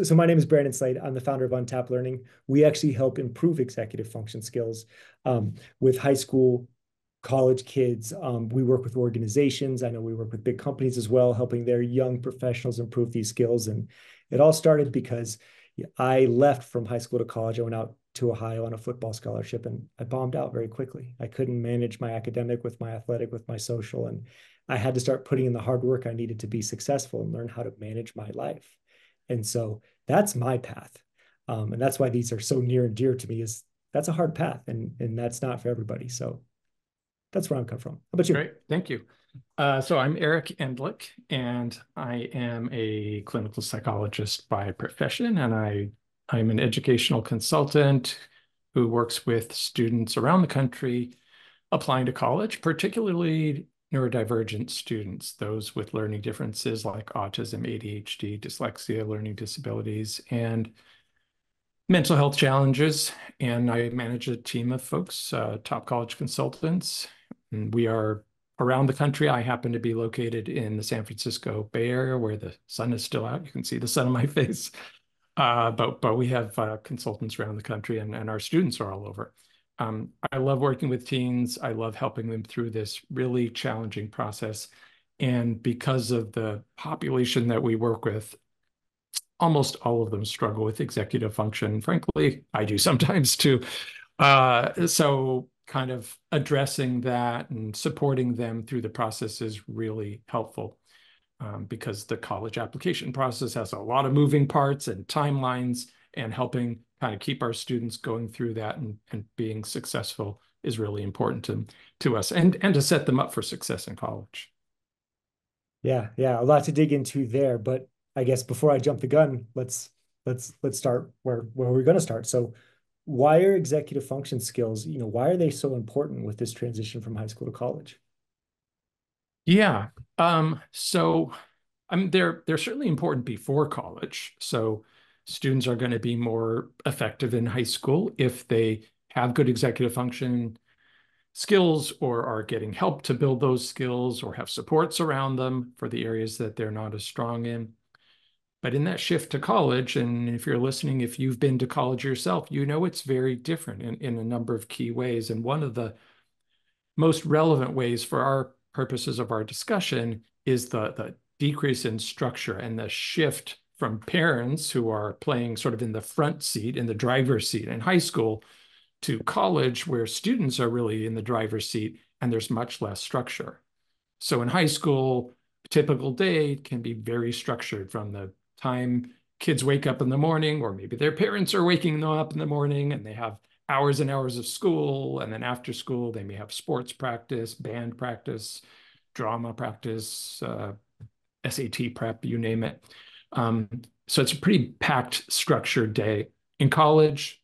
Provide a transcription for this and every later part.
So my name is Slade. I'm the founder of Untapped Learning. We actually help improve executive function skills with high school, college kids. We work with organizations. I know we work with big companies as well, helping their young professionals improve these skills. And it all started because I left from high school to college. I went out to Ohio on a football scholarship and I bombed out very quickly. I couldn't manage my academic with my athletic, with my social, and I had to start putting in the hard work I needed to be successful and learn how to manage my life. And so that's my path. And that's why these are so near and dear to me is that's a hard path and that's not for everybody. So that's where I'm coming from. How about you? Great, thank you. So I'm Eric Endlich, and I am a clinical psychologist by profession, and I'm an educational consultant who works with students around the country applying to college, particularly neurodivergent students, those with learning differences like autism, ADHD, dyslexia, learning disabilities, and mental health challenges. And I manage a team of folks, top college consultants. And we are around the country. I happen to be located in the San Francisco Bay Area where the sun is still out. You can see the sun on my face. But we have consultants around the country, and our students are all over. I love working with teens. I love helping them through this really challenging process. And because of the population that we work with, almost all of them struggle with executive function. Frankly, I do sometimes too. So kind of addressing that and supporting them through the process is really helpful, because the college application process has a lot of moving parts and timelines, and helping kind of keep our students going through that and being successful is really important to us, and to set them up for success in college. Yeah, a lot to dig into there. But I guess before I jump the gun, let's start where we're going to start. So why are executive function skills, why are they so important with this transition from high school to college? Yeah. So they're certainly important before college. So students are going to be more effective in high school if they have good executive function skills, or are getting help to build those skills, or have supports around them for the areas that they're not as strong in. But in that shift to college, and if you're listening, if you've been to college yourself, you know it's very different in a number of key ways. And one of the most relevant ways for our purposes of our discussion is the decrease in structure and the shift from parents who are playing sort of in the front seat, in the driver's seat in high school, to college where students are really in the driver's seat and there's much less structure. So in high school, a typical day can be very structured from the time kids wake up in the morning, or maybe their parents are waking them up in the morning, and they have hours and hours of school. And then after school, they may have sports practice, band practice, drama practice, SAT prep, you name it. Um, so it's a pretty packed, structured day. In college,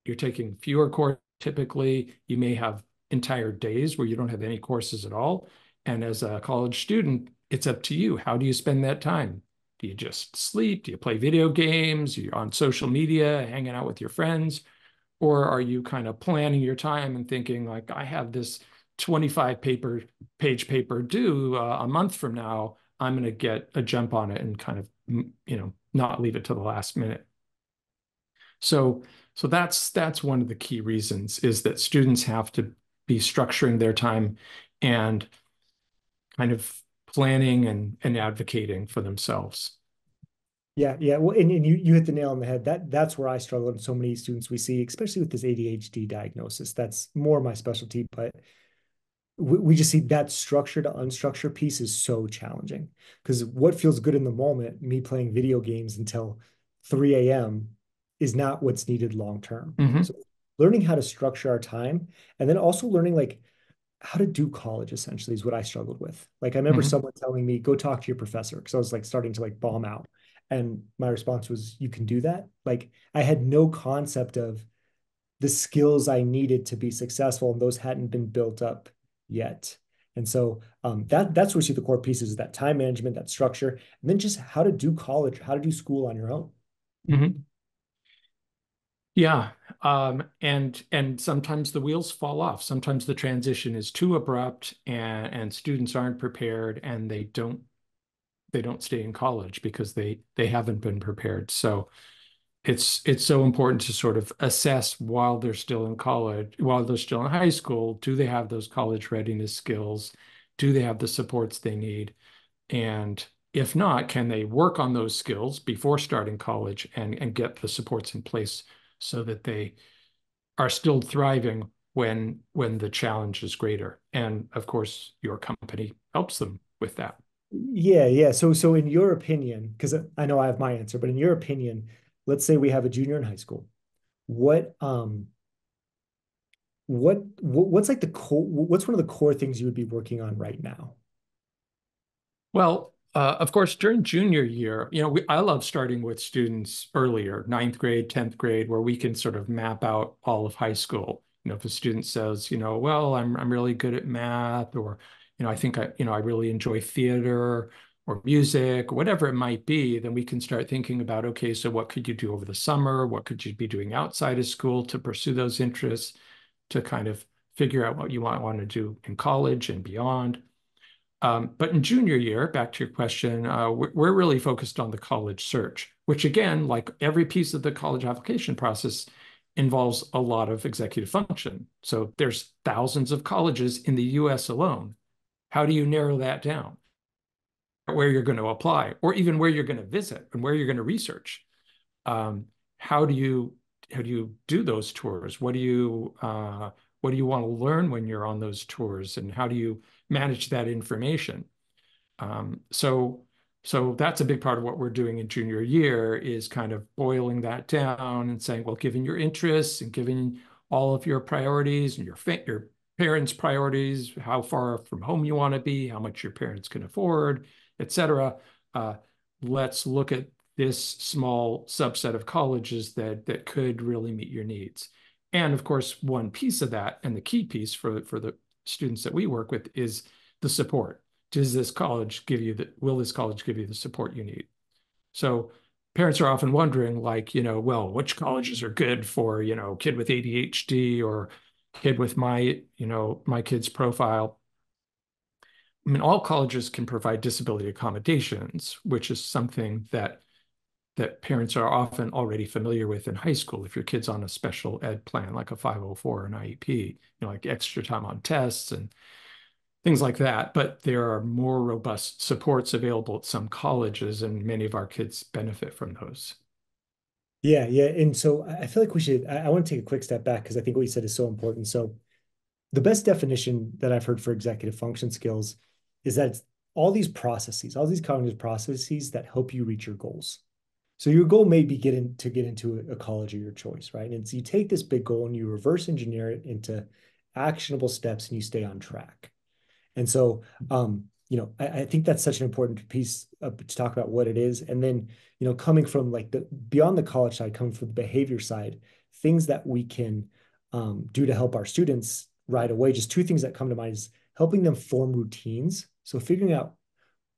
you're taking fewer courses typically. You may have entire days where you don't have any courses at all. And as a college student, it's up to you. How do you spend that time? Do you just sleep? Do you play video games? Are you on social media, hanging out with your friends? Or are you kind of planning your time and thinking, like, I have this 25 page paper due a month from now. I'm going to get a jump on it and kind of, not leave it to the last minute. So, so that's one of the key reasons, is that students have to be structuring their time and kind of planning and advocating for themselves. Yeah. Well, and you hit the nail on the head. That's where I struggle, and so many students we see, especially with this ADHD diagnosis. That's more my specialty, but we just see that structure to unstructured piece is so challenging because what feels good in the moment, me playing video games until 3 a.m., is not what's needed long term. Hmm. So learning how to structure our time and then also learning like how to do college essentially is what I struggled with. Like I remember Hmm. someone telling me, go talk to your professor because I was like starting to like bomb out. And my response was, you can do that? Like I had no concept of the skills I needed to be successful, and those hadn't been built up yet. And so that's where we see the core pieces is that time management, that structure, and then just how to do college, how to do school on your own. Hmm. Yeah. And sometimes the wheels fall off. Sometimes the transition is too abrupt, and students aren't prepared, and they don't don't stay in college because they haven't been prepared. So it's so important to sort of assess while they're still in college, while they're still in high school, do they have those college readiness skills? Do they have the supports they need? And if not, can they work on those skills before starting college and get the supports in place so that they are still thriving when the challenge is greater? And of course, your company helps them with that. Yeah, yeah. So in your opinion, because I know I have my answer, but in your opinion, let's say we have a junior in high school. What what's like the core, what's one of the core things you would be working on right now? Well, of course, during junior year, I love starting with students earlier, ninth grade, 10th grade, where we can sort of map out all of high school. If a student says, well, I'm really good at math, or, I think I really enjoy theater or music, whatever it might be, then we can start thinking about, okay, so what could you do over the summer? What could you be doing outside of school to pursue those interests, to kind of figure out what you want to do in college and beyond. But in junior year, back to your question, we're really focused on the college search, which again, like every piece of the college application process, involves a lot of executive function. So there's thousands of colleges in the US alone. How do you narrow that down? Where you're going to apply, or even where you're going to visit and where you're going to research? Um, how do you do those tours? What do you want to learn when you're on those tours, and how do you manage that information? So that's a big part of what we're doing in junior year, is kind of boiling that down and saying, well, given your interests and given all of your priorities and your parents' priorities, how far from home you want to be, how much your parents can afford, et cetera. Uh, let's look at this small subset of colleges that could really meet your needs. And of course, one piece of that, and the key piece for the students that we work with, is the support. Will this college give you the support you need? So parents are often wondering, like, well, which colleges are good for, kid with ADHD, or kid with my kid's profile. I mean, all colleges can provide disability accommodations, which is something that parents are often already familiar with in high school. If your kid's on a special ed plan, like a 504 or an IEP, like extra time on tests and things like that. But there are more robust supports available at some colleges, and many of our kids benefit from those. Yeah, yeah. And so I feel like I want to take a quick step back because I think what you said is so important. So the best definition that I've heard for executive function skills is that it's all these processes, all these cognitive processes that help you reach your goals. So your goal may be get into a college of your choice, right? And so you take this big goal and you reverse engineer it into actionable steps and you stay on track. And so, I think that's such an important piece to talk about what it is. And then, coming from like the beyond the college side, coming from the behavior side, things that we can do to help our students right away. Just two things that come to mind is helping them form routines. So figuring out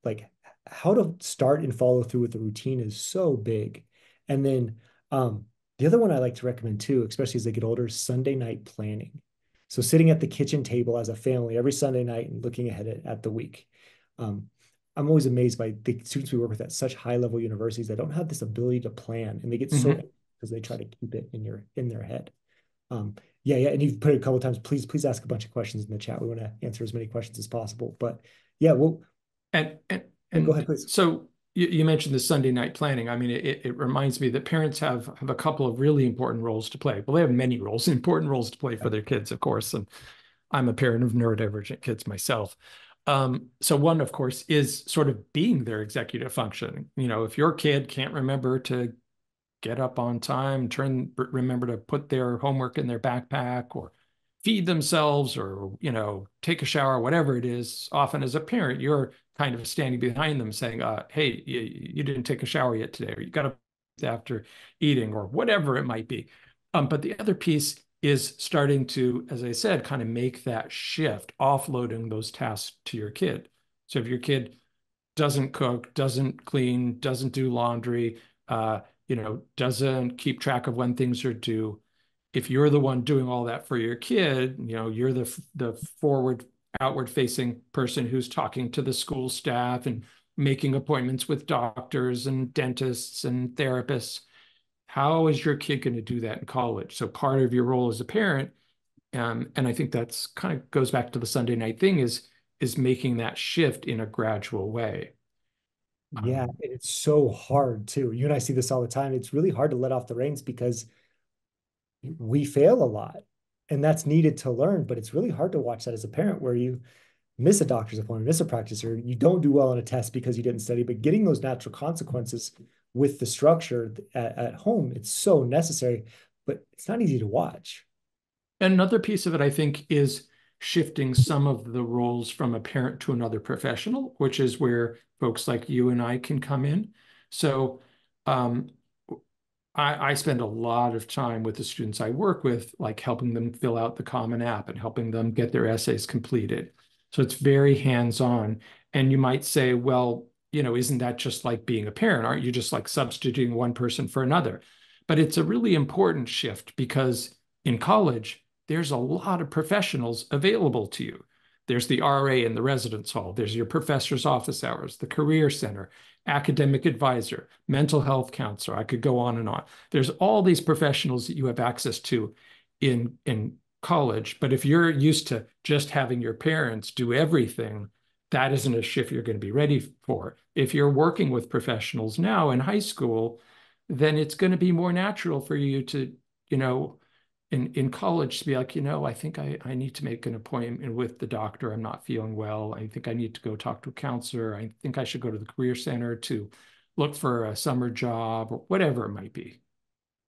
like how to start and follow through with the routine is so big. And then the other one I like to recommend too, especially as they get older, is Sunday night planning. So sitting at the kitchen table as a family every Sunday night and looking ahead at the week. Um, I'm always amazed by the students we work with at such high level universities that don't have this ability to plan, and they get so Mhm. because they try to keep it in their head. Um, yeah, yeah, and you've put it a couple of times. Please ask a bunch of questions in the chat. We want to answer as many questions as possible. But yeah, well, And and go ahead, and please. so you mentioned the Sunday night planning. I mean, it reminds me that parents have a couple of really important roles to play. Well, they have many roles, important roles to play for their kids, of course. And I'm a parent of neurodivergent kids myself. So one, of course, is sort of being their executive function. If your kid can't remember to get up on time, remember to put their homework in their backpack, or feed themselves, or, take a shower, whatever it is, often as a parent, you're kind of standing behind them saying, hey, you didn't take a shower yet today, or you got to after eating, or whatever it might be. But the other piece is starting to, as I said, kind of make that shift, offloading those tasks to your kid. So if your kid doesn't cook, doesn't clean, doesn't do laundry, doesn't keep track of when things are due. If you're the one doing all that for your kid, you're the outward facing person who's talking to the school staff and making appointments with doctors and dentists and therapists. How is your kid going to do that in college? So part of your role as a parent, and I think that's kind of goes back to the Sunday night thing, is making that shift in a gradual way. Yeah, Um, and it's so hard too. You and I see this all the time. It's really hard to let off the reins because we fail a lot, and that's needed to learn. But it's really hard to watch that as a parent where you miss a doctor's appointment, miss a practice, or you don't do well on a test because you didn't study. But getting those natural consequences with the structure at home, it's so necessary, but it's not easy to watch. And another piece of it, I think, is shifting some of the roles from a parent to another professional, which is where folks like you and I can come in. So um, I spend a lot of time with the students I work with, like helping them fill out the Common App and helping them get their essays completed. So it's very hands-on. And you might say, well, isn't that just like being a parent? Aren't you just like substituting one person for another? But it's a really important shift because in college, there's a lot of professionals available to you. There's the RA in the residence hall. There's your professor's office hours, the career center, academic advisor, mental health counselor. I could go on and on. There's all these professionals that you have access to in college. But if you're used to just having your parents do everything, that isn't a shift you're going to be ready for. If you're working with professionals now in high school, then it's going to be more natural for you to, you know, in college to be like, I think I need to make an appointment with the doctor. I'm not feeling well. I think I need to go talk to a counselor. I think I should go to the career center to look for a summer job or whatever it might be.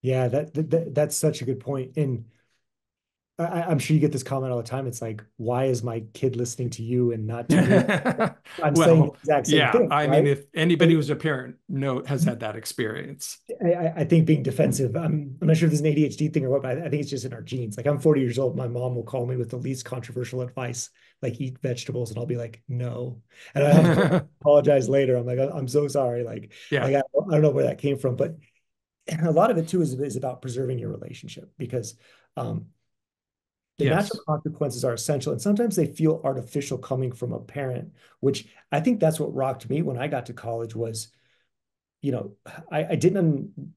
Yeah, that's such a good point. And I'm sure you get this comment all the time. It's like, why is my kid listening to you and not to me? I'm saying the Well, exact same yeah. thing, I mean, right? if anybody And who's a parent has had that experience. I think being defensive, I'm not sure if this is an ADHD thing or what, but I think it's just in our genes. Like I'm 40 years old. My mom will call me with the least controversial advice, like eat vegetables, and I'll be like, no. And I have to apologize later. I'm like, I'm so sorry. Yeah. I don't know where that came from, but a lot of it too is about preserving your relationship because um, the natural Yes. consequences are essential. And sometimes they feel artificial coming from a parent, which I think that's what rocked me when I got to college was, you know, I didn't,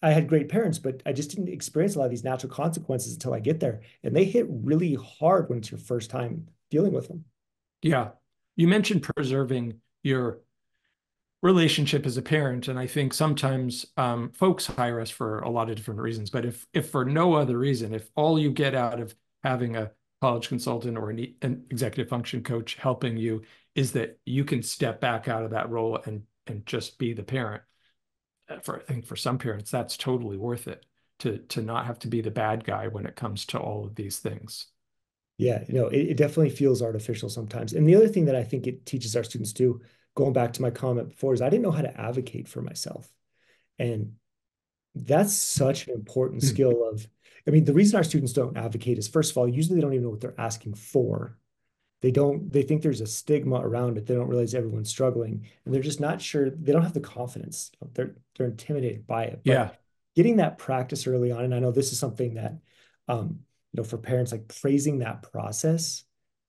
I had great parents, but I just didn't experience a lot of these natural consequences until I get there. And they hit really hard when it's your first time dealing with them. Yeah. You mentioned preserving your relationship as a parent, and I think sometimes folks hire us for a lot of different reasons. But if for no other reason, if all you get out of having a college consultant or an executive function coach helping you is that you can step back out of that role and just be the parent, I think for some parents that's totally worth it to not have to be the bad guy when it comes to all of these things. Yeah, it definitely feels artificial sometimes. And the other thing that I think it teaches our students too, going back to my comment before, is I didn't know how to advocate for myself. And that's such an important Hmm. skill of, I mean, the reason our students don't advocate is first of all, usually they don't even know what they're asking for. They think there's a stigma around it. They don't realize everyone's struggling and they're just not sure. They don't have the confidence. They're intimidated by it. But Yeah, getting that practice early on, and I know this is something that, for parents, like praising that process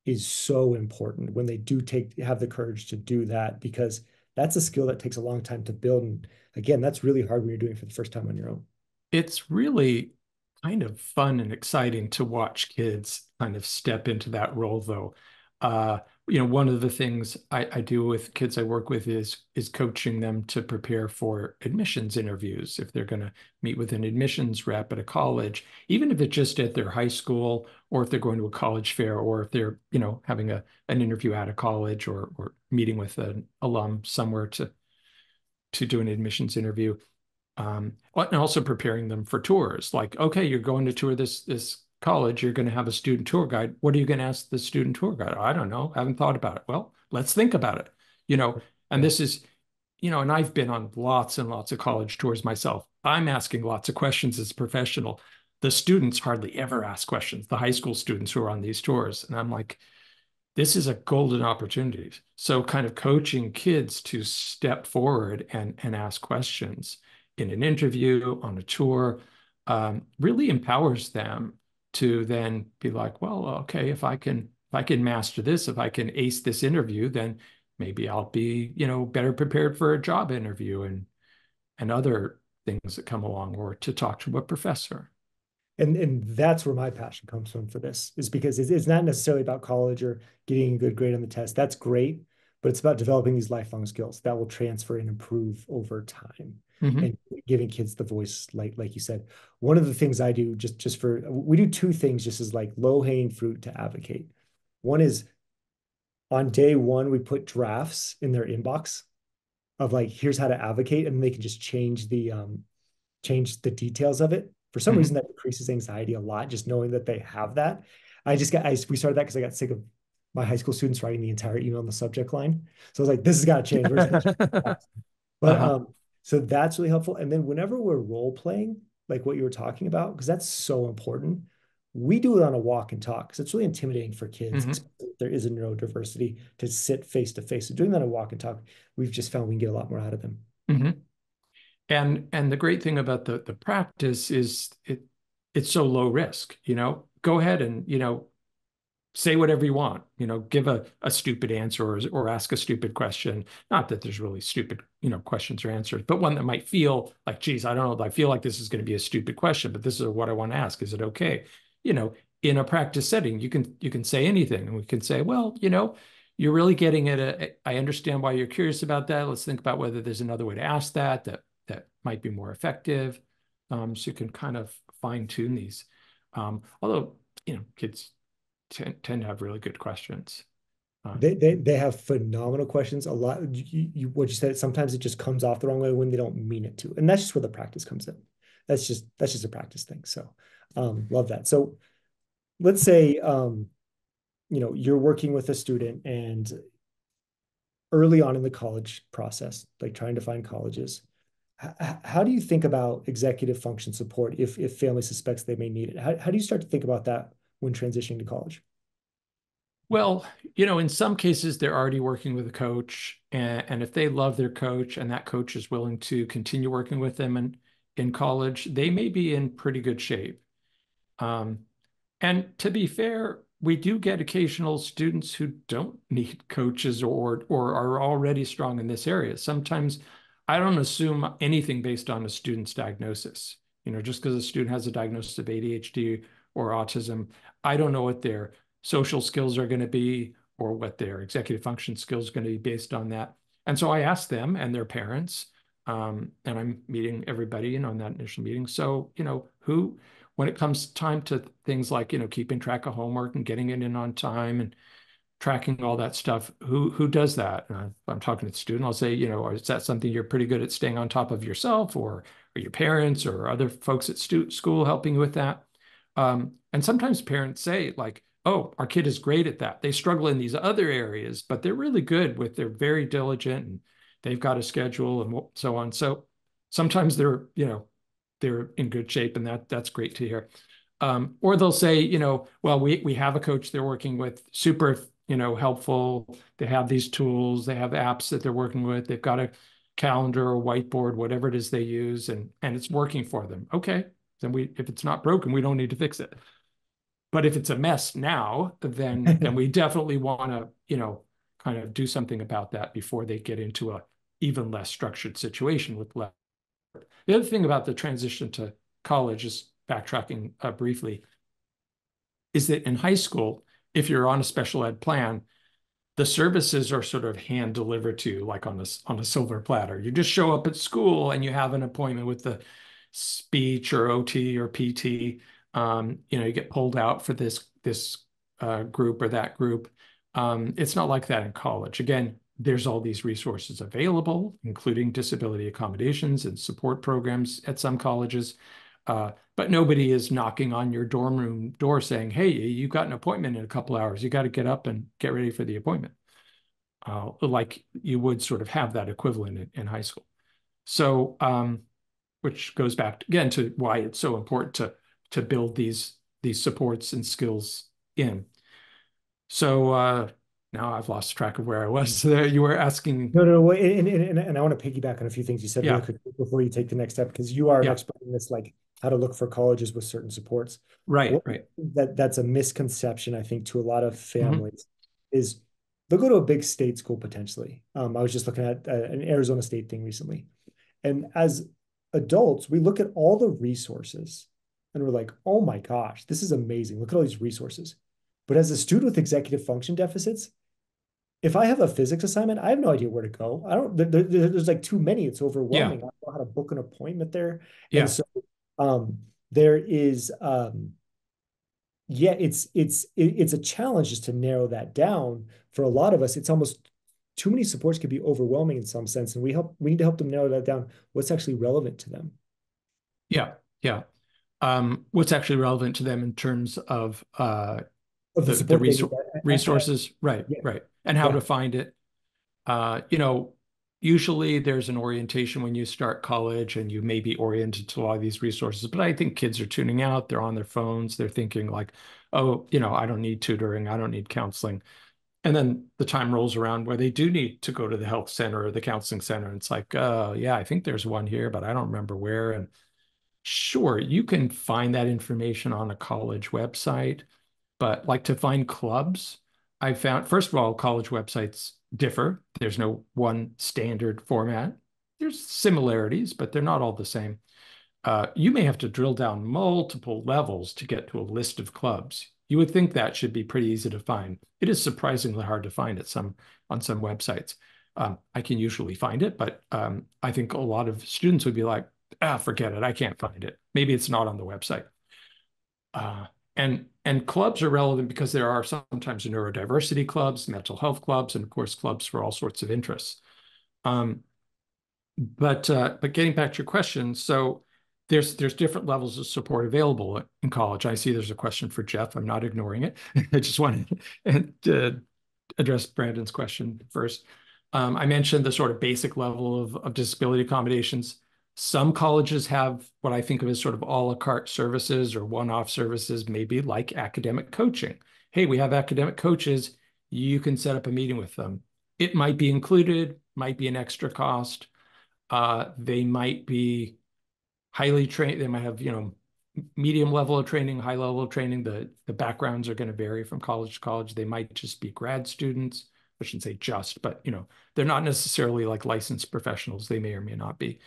is so important when they do have the courage to do that, because that's a skill that takes a long time to build. And again, that's really hard when you're doing it for the first time on your own. it's really kind of fun and exciting to watch kids kind of step into that role, though. Uh, one of the things I do with kids I work with is coaching them to prepare for admissions interviews if they're going to meet with an admissions rep at a college, even if it's just at their high school, or if they're going to a college fair, or if they're, having an interview at a college or meeting with an alum somewhere to do an admissions interview. And also preparing them for tours. Like, okay, you're going to tour this college, you're going to have a student tour guide. What are you going to ask the student tour guide? I don't know. I haven't thought about it. Well, let's think about it. You know, and Yeah. this is, and I've been on lots and lots of college tours myself. I'm asking lots of questions as a professional. The students hardly ever ask questions, the high school students who are on these tours. And I'm like, this is a golden opportunity. So kind of coaching kids to step forward and ask questions in an interview, on a tour, really empowers them to then be like, well, okay, if I can master this, if I can ace this interview, then maybe I'll be, better prepared for a job interview and other things that come along, or to talk to a professor. And that's where my passion comes from for this, is because it's not necessarily about college or getting a good grade on the test. That's great, but it's about developing these lifelong skills that will transfer and improve over time, Mm-hmm. and giving kids the voice, like you said. One of the things I do, just for, we do two things just as like low hanging fruit to advocate. One is, on day one, we put drafts in their inbox of like, here's how to advocate, and they can just change the details of it. For some reason, Mm-hmm. that decreases anxiety a lot, just knowing that they have that. We started that because I got sick of my high school students writing the entire email in the subject line. So I was like, this has got to change. We're just going to change that. But Uh-huh. so that's really helpful. And then whenever we're role playing, like what you were talking about, because that's so important, we do it on a walk and talk, because it's really intimidating for kids, Mm-hmm. especially if there is a neurodiversity, to sit face to face. So doing that on a walk and talk, we've just found we can get a lot more out of them. Mm-hmm. And the great thing about the practice is it's so low risk. Go ahead and say whatever you want. Give a stupid answer, or ask a stupid question. Not that there's really stupid questions or answers, but one that might feel like, geez, I don't know, I feel like this is going to be a stupid question, but this is what I want to ask. Is it okay? You know, in a practice setting, you can say anything, and we can say, well, you're really getting at I understand why you're curious about that. Let's think about whether there's another way to ask that might be more effective. So you can kind of fine tune these. Although, kids tend to have really good questions. They have phenomenal questions. A lot, what you said, sometimes it just comes off the wrong way when they don't mean it to. And that's just where the practice comes in. That's just a practice thing. So love that. So let's say you're working with a student, and early on in the college process, like trying to find colleges, how do you think about executive function support if family suspects they may need it? How do you start to think about that when transitioning to college? Well, in some cases, they're already working with a coach, and if they love their coach and that coach is willing to continue working with them in college, they may be in pretty good shape. Um, and to be fair, we do get occasional students who don't need coaches, or are already strong in this area. Sometimes I don't assume anything based on a student's diagnosis. Just because a student has a diagnosis of ADHD or autism, I don't know what their social skills are going to be, or what their executive function skills are going to be based on that. And so I ask them and their parents, and I'm meeting everybody, in that initial meeting. So, who when it comes time to things like keeping track of homework and getting it in on time and tracking all that stuff, who does that? And I'm talking to the student, I'll say, is that something you're pretty good at staying on top of yourself, or your parents or other folks at school helping you with that? And sometimes parents say, like, oh, our kid is great at that, they struggle in these other areas, but they're really good they're very diligent, and they've got a schedule and so on. So sometimes they're in good shape, and that's great to hear. Or they'll say, well, we have a coach they're working with, super, helpful. They have these tools, they have apps that they're working with, they've got a calendar or whiteboard, whatever it is they use, and it's working for them. Okay, then if it's not broken, we don't need to fix it. But if it's a mess now, then we definitely want to, kind of do something about that before they get into a even less structured situation with less. The other thing about the transition to college, is backtracking briefly, is that in high school, if you're on a special ed plan, the services are sort of hand delivered to you, like on a silver platter. You just show up at school and you have an appointment with the speech or OT or PT. You get pulled out for this group or that group. It's not like that in college. Again, there's all these resources available, including disability accommodations and support programs at some colleges. But nobody is knocking on your dorm room door saying, hey, you got an appointment in a couple hours. You got to get up and get ready for the appointment. Like you would sort of have that equivalent in high school. So, which goes back again to why it's so important to build these supports and skills in. So now I've lost track of where I was. There, you were asking. No, no, no. And I want to piggyback on a few things you said really Yeah, quick before you take the next step, because you are an yeah, expert in this, like how to look for colleges with certain supports. right, right. That's a misconception, I think, to a lot of Mhm. families is they'll go to a big state school potentially. I was just looking at an Arizona State thing recently. And as adults, we look at all the resources and we're like, oh my gosh, this is amazing. Look at all these resources. But as a student with executive function deficits, if I have a physics assignment, I have no idea where to go. I don't, there's like too many. It's Yeah, overwhelming. I don't know how to book an appointment there. And yeah, so there is, yeah, it's a challenge just to narrow that down. For a lot of us, it's almost too many supports can be overwhelming in some sense. And we need to help them narrow that down. What's actually relevant to them yeah, yeah. What's actually relevant to them in terms of of the the support they need. resources, right, Yeah, right, and how yeah, to find it. You know, usually there's an orientation when you start college, and you may be oriented to a lot of these resources. But I think kids are tuning out. They're on their phones. They're thinking like, oh, I don't need tutoring. I don't need counseling. And then the time rolls around where they do need to go to the health center or the counseling center. And it's like, oh, yeah, I think there's one here, but I don't remember where. And sure, you can find that information on a college website, but like to find clubs, I found, first of all, college websites differ. There's no one standard format. There's similarities, but they're not all the same. You may have to drill down multiple levels to get to a list of clubs. You would think that should be pretty easy to find. It is surprisingly hard to find at some on some websites. I can usually find it, but I think a lot of students would be like, ah, forget it. I can't find it. Maybe it's not on the website. Uh, and clubs are relevant because there are sometimes neurodiversity clubs, mental health clubs, and of course clubs for all sorts of interests. Um, but getting back to your question, so there's different levels of support available in college. I see there's a question for Jeff. I'm not ignoring it. I just wanted to address Brandon's question first. I mentioned the sort of basic level of disability accommodations. Some colleges have what I think of as sort of a la carte services or one-off services, maybe like academic coaching. Hey, we have academic coaches. You can set up a meeting with them. It might be included, might be an extra cost. They might be highly trained. They might have, medium level of training, high level of training. The backgrounds are going to vary from college to college. They might just be grad students. I shouldn't say just, but they're not necessarily like licensed professionals. They may or may not be.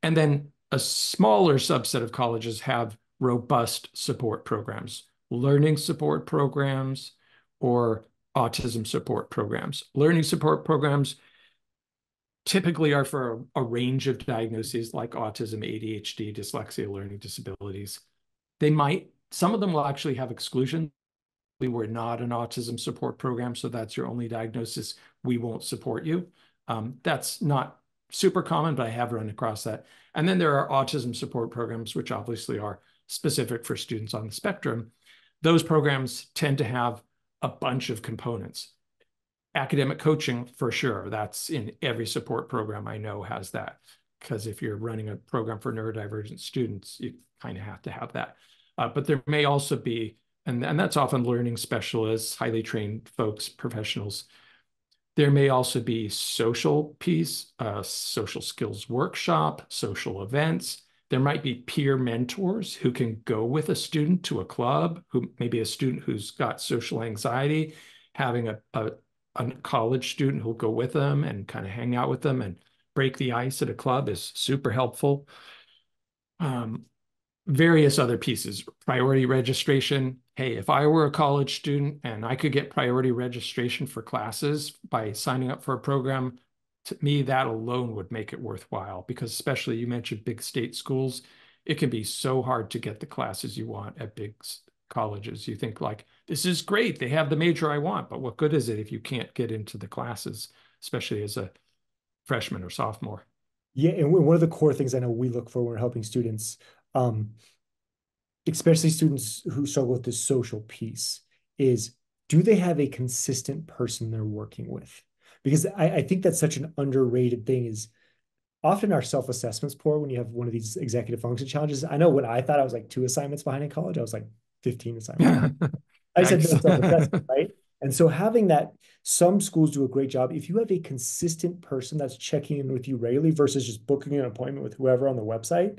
And then a smaller subset of colleges have robust support programs, learning support programs, or autism support programs. Learning support programs typically are for a range of diagnoses like autism, ADHD, dyslexia, learning disabilities. Some of them will actually have exclusion. We were not an autism support program, so that's your only diagnosis. We won't support you. That's not super common, but I have run across that. And then there are autism support programs, which obviously are specific for students on the spectrum. Those programs tend to have a bunch of components. Academic coaching, for sure, that's in every support program I know has that. Because if you're running a program for neurodivergent students, you kind of have to have that. But there may also be, and that's often learning specialists, highly trained folks, professionals. There may also be social piece, social skills workshop, social events. There might be peer mentors who can go with a student to a club, who maybe a student who's got social anxiety, having a college student who'll go with them and kind of hang out with them and break the ice at a club is super helpful. Um, Various other pieces, priority registration. Hey, if I were a college student and I could get priority registration for classes by signing up for a program, to me, that alone would make it worthwhile because especially you mentioned big state schools, it can be so hard to get the classes you want at big colleges. You think like, this is great. They have the major I want, but what good is it if you can't get into the classes, especially as a freshman or sophomore? yeah. And one of the core things I know we look for when we're helping students, um, especially students who struggle with this social piece, is do they have a consistent person they're working with? Because I think that's such an underrated thing is often our self-assessment's poor when you have one of these executive function challenges. I know when I thought I was like 2 assignments behind in college, I was like 15 assignments behind. I just had no self-assessment, Yikes. right? And so having that, some schools do a great job. If you have a consistent person that's checking in with you regularly versus just booking an appointment with whoever on the website,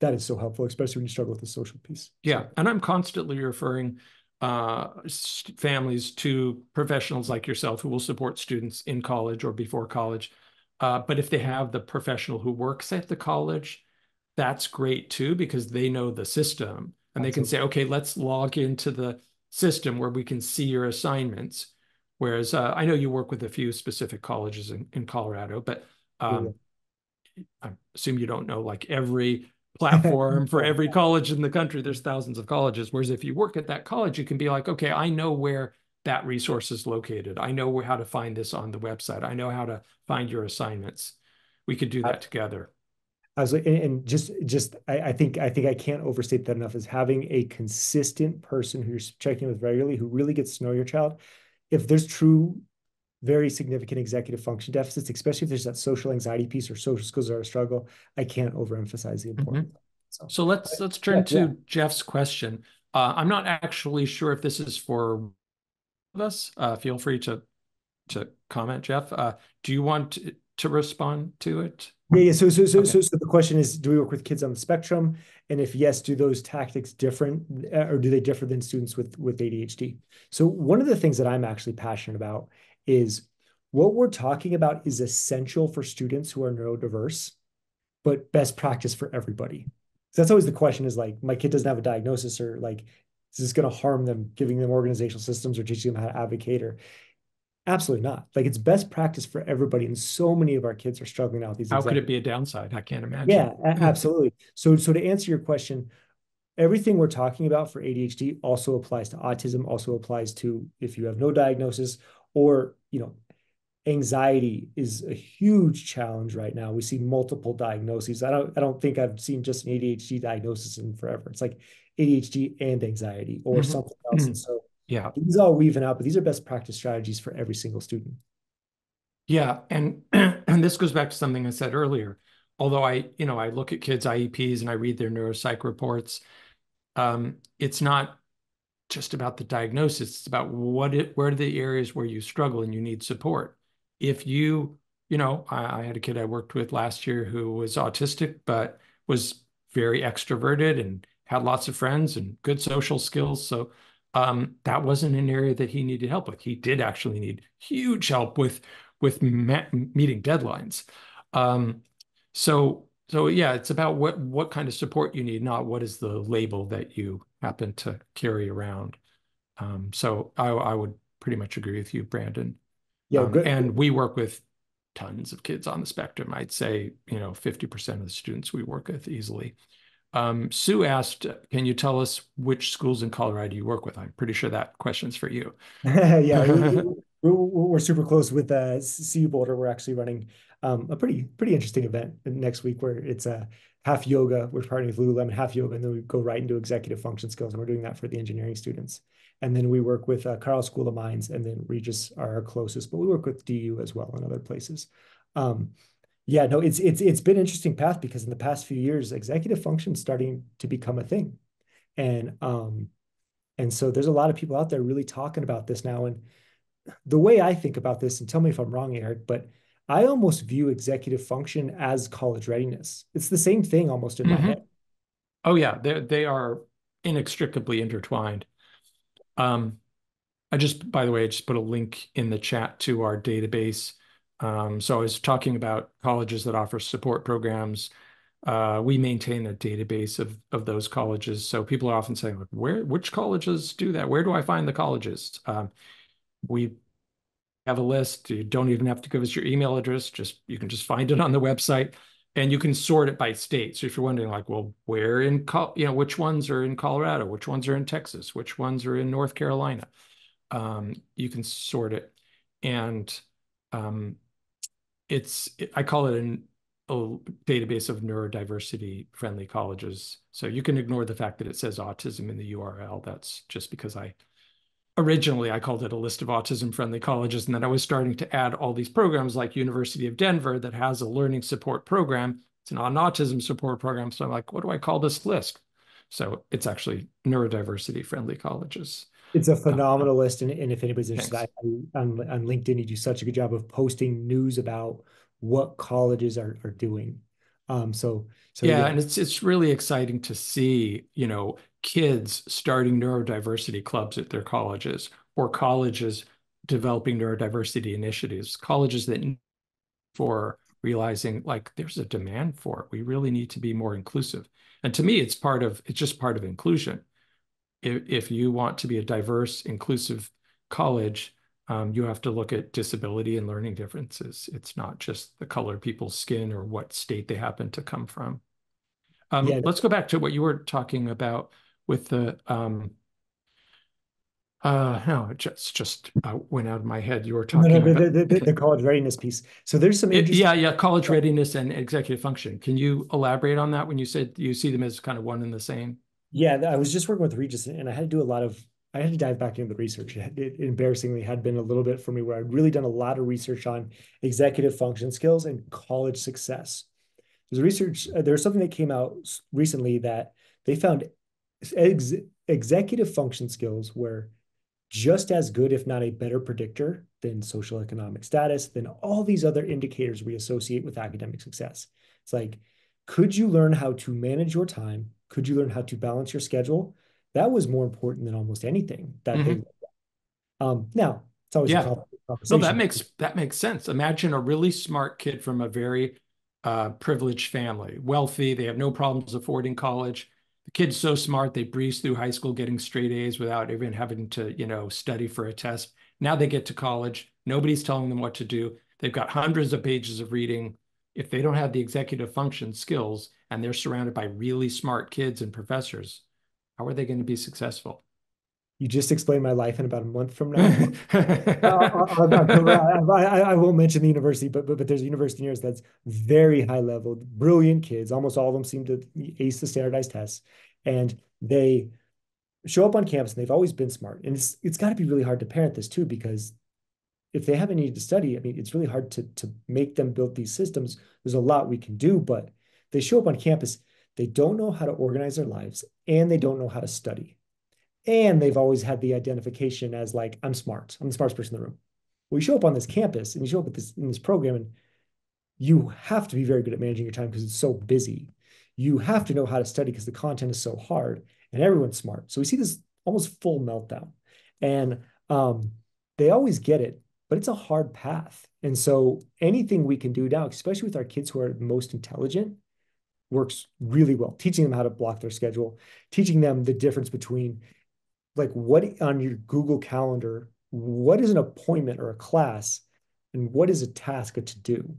that is so helpful, especially when you struggle with the social piece. Yeah, So and I'm constantly referring families to professionals like yourself who will support students in college or before college. But if they have the professional who works at the college, that's great too, because they know the system and they can Absolutely. say, okay, let's log into the system where we can see your assignments. Whereas I know you work with a few specific colleges in Colorado, but Yeah. um, I assume you don't know like every platform for every college in the country. There's thousands of colleges. Whereas if you work at that college, you can be like, okay, I know where that resource is located. I know how to find this on the website. I know how to find your assignments. We could do that together. I was like, and just I think I can't overstate that enough is having a consistent person who you're checking with regularly who really gets to know your child. If there's true, very significant executive function deficits, especially if there's that social anxiety piece or social skills are a struggle, I can't overemphasize the Mhm. importance. So, So let's yeah, turn yeah. to Jeff's question. I'm not actually sure if this is for us. Feel free to comment, Jeff. Do you want to respond to it? Yeah. Okay. So the question is, do we work with kids on the spectrum? And if yes, do those tactics different or do they differ than students with ADHD? So one of the things that I'm actually passionate about is what we're talking about is essential for students who are neurodiverse, but best practice for everybody. So that's always the question is like, my kid doesn't have a diagnosis or like, is this going to harm them, giving them organizational systems or teaching them how to advocate or absolutely not. Like it's best practice for everybody. And so many of our kids are struggling out with these How could executive. it be a downside? I can't imagine. Yeah, absolutely. So to answer your question, everything we're talking about for ADHD also applies to autism, also applies to if you have no diagnosis or, anxiety is a huge challenge right now. We see multiple diagnoses. I don't think I've seen just an ADHD diagnosis in forever. It's like ADHD and anxiety or Mhm. something else. And so Yeah. these all weaving out, but these are best practice strategies for every single student. Yeah. And and this goes back to something I said earlier. Although I look at kids' IEPs and I read their neuropsych reports, it's not just about the diagnosis. It's about where are the areas where you struggle and you need support. If I had a kid I worked with last year who was autistic, but was very extroverted and had lots of friends and good social skills. So that wasn't an area that he needed help with. He did actually need huge help with meeting deadlines. Um, so yeah, it's about what kind of support you need, not what is the label that you happen to carry around. So I would pretty much agree with you, Brandon. Yeah, good. And we work with tons of kids on the spectrum. I'd say, 50% of the students we work with easily. Sue asked, can you tell us which schools in Colorado you work with? I'm pretty sure that question's for you. Yeah, we're super close with CU Boulder. We're actually running a pretty interesting event next week where it's half yoga. We're partnering with Lululemon, half yoga, and then we go right into executive function skills. And we're doing that for the engineering students. And then we work with Carl School of Mines, and then Regis are our closest, but we work with DU as well and other places. Um, yeah, no, it's been an interesting path because in the past few years, executive function is starting to become a thing. And and so there's a lot of people out there really talking about this now. And the way I think about this, and tell me if I'm wrong, Eric, but I almost view executive function as college readiness. It's the same thing almost in my hmm head. Oh yeah, they are inextricably intertwined. Um, by the way, I just put a link in the chat to our database. So I was talking about colleges that offer support programs. We maintain a database of those colleges. So people are often saying, like, which colleges do that? Where do I find the colleges? We have a list. You don't even have to give us your email address. You can just find it on the website, and you can sort it by state. So if you're wondering, like, well, which ones are in Colorado, which ones are in Texas, which ones are in North Carolina, you can sort it, and um, I call it a database of neurodiversity friendly colleges. So you can ignore the fact that it says autism in the URL. That's just because originally I called it a list of autism friendly colleges. And then I was starting to add all these programs like University of Denver that has a learning support program. It's not an autism support program. So I'm like, what do I call this list? So it's actually neurodiversity friendly colleges. It's a Uh, phenomenal list. And if anybody's interested, thanks. on LinkedIn, you do such a good job of posting news about what colleges are doing. So Yeah, yeah, and it's really exciting to see, kids starting neurodiversity clubs at their colleges, or colleges developing neurodiversity initiatives, colleges that for realizing like there's a demand for it. We really need to be more inclusive. And to me, it's just part of inclusion. If you want to be a diverse, inclusive college, you have to look at disability and learning differences. It's not just the color of people's skin or what state they happen to come from. Yeah, Let's go back to what you were talking about with the no, it just went out of my head. You were no, no, talking about the college readiness piece. So there's some yeah, interesting. yeah, college readiness and executive function. Can you elaborate on that when you said you see them as kind of one and the same? Yeah, I was just working with Regis, and I had to do a lot of. I had to dive back into the research. It embarrassingly had been a little bit for me where I'd really done a lot of research on executive function skills and college success. There's something that came out recently that they found ex executive function skills were just as good, if not a better predictor than social economic status, than all these other indicators we associate with academic success. It's like, could you learn how to manage your time? Could you learn how to balance your schedule? That was more important than almost anything that they, Hmm. now it's always a Yeah. No, conversation. that makes sense. Imagine a really smart kid from a very privileged family, wealthy. They have no problems affording college. The kid's so smart they breeze through high school, getting straight A's without even having to, study for a test. Now they get to college. Nobody's telling them what to do. They've got hundreds of pages of reading. If they don't have the executive function skills and they're surrounded by really smart kids and professors, how are they going to be successful? You just explained my life in about a month from now. I won't mention the university, but there's a university near us that's very high level, brilliant kids. Almost all of them seem to ace the standardized tests, and they show up on campus and they've always been smart. And it's got to be really hard to parent this too, because if they haven't needed to study, I mean, it's really hard to make them build these systems. There's a lot we can do, but they show up on campus, they don't know how to organize their lives, and they don't know how to study. And they've always had the identification as like, I'm smart. I'm the smartest person in the room. Well, you show up on this campus and you show up at this in this program, and you have to be very good at managing your time because it's so busy. You have to know how to study because the content is so hard, and everyone's smart. So we see this almost full meltdown. And they always get it, but it's a hard path. And so anything we can do now, especially with our kids who are most intelligent, works really well. Teaching them how to block their schedule, teaching them the difference between like what on your Google Calendar, what is an appointment or a class, and what is a task, a to do?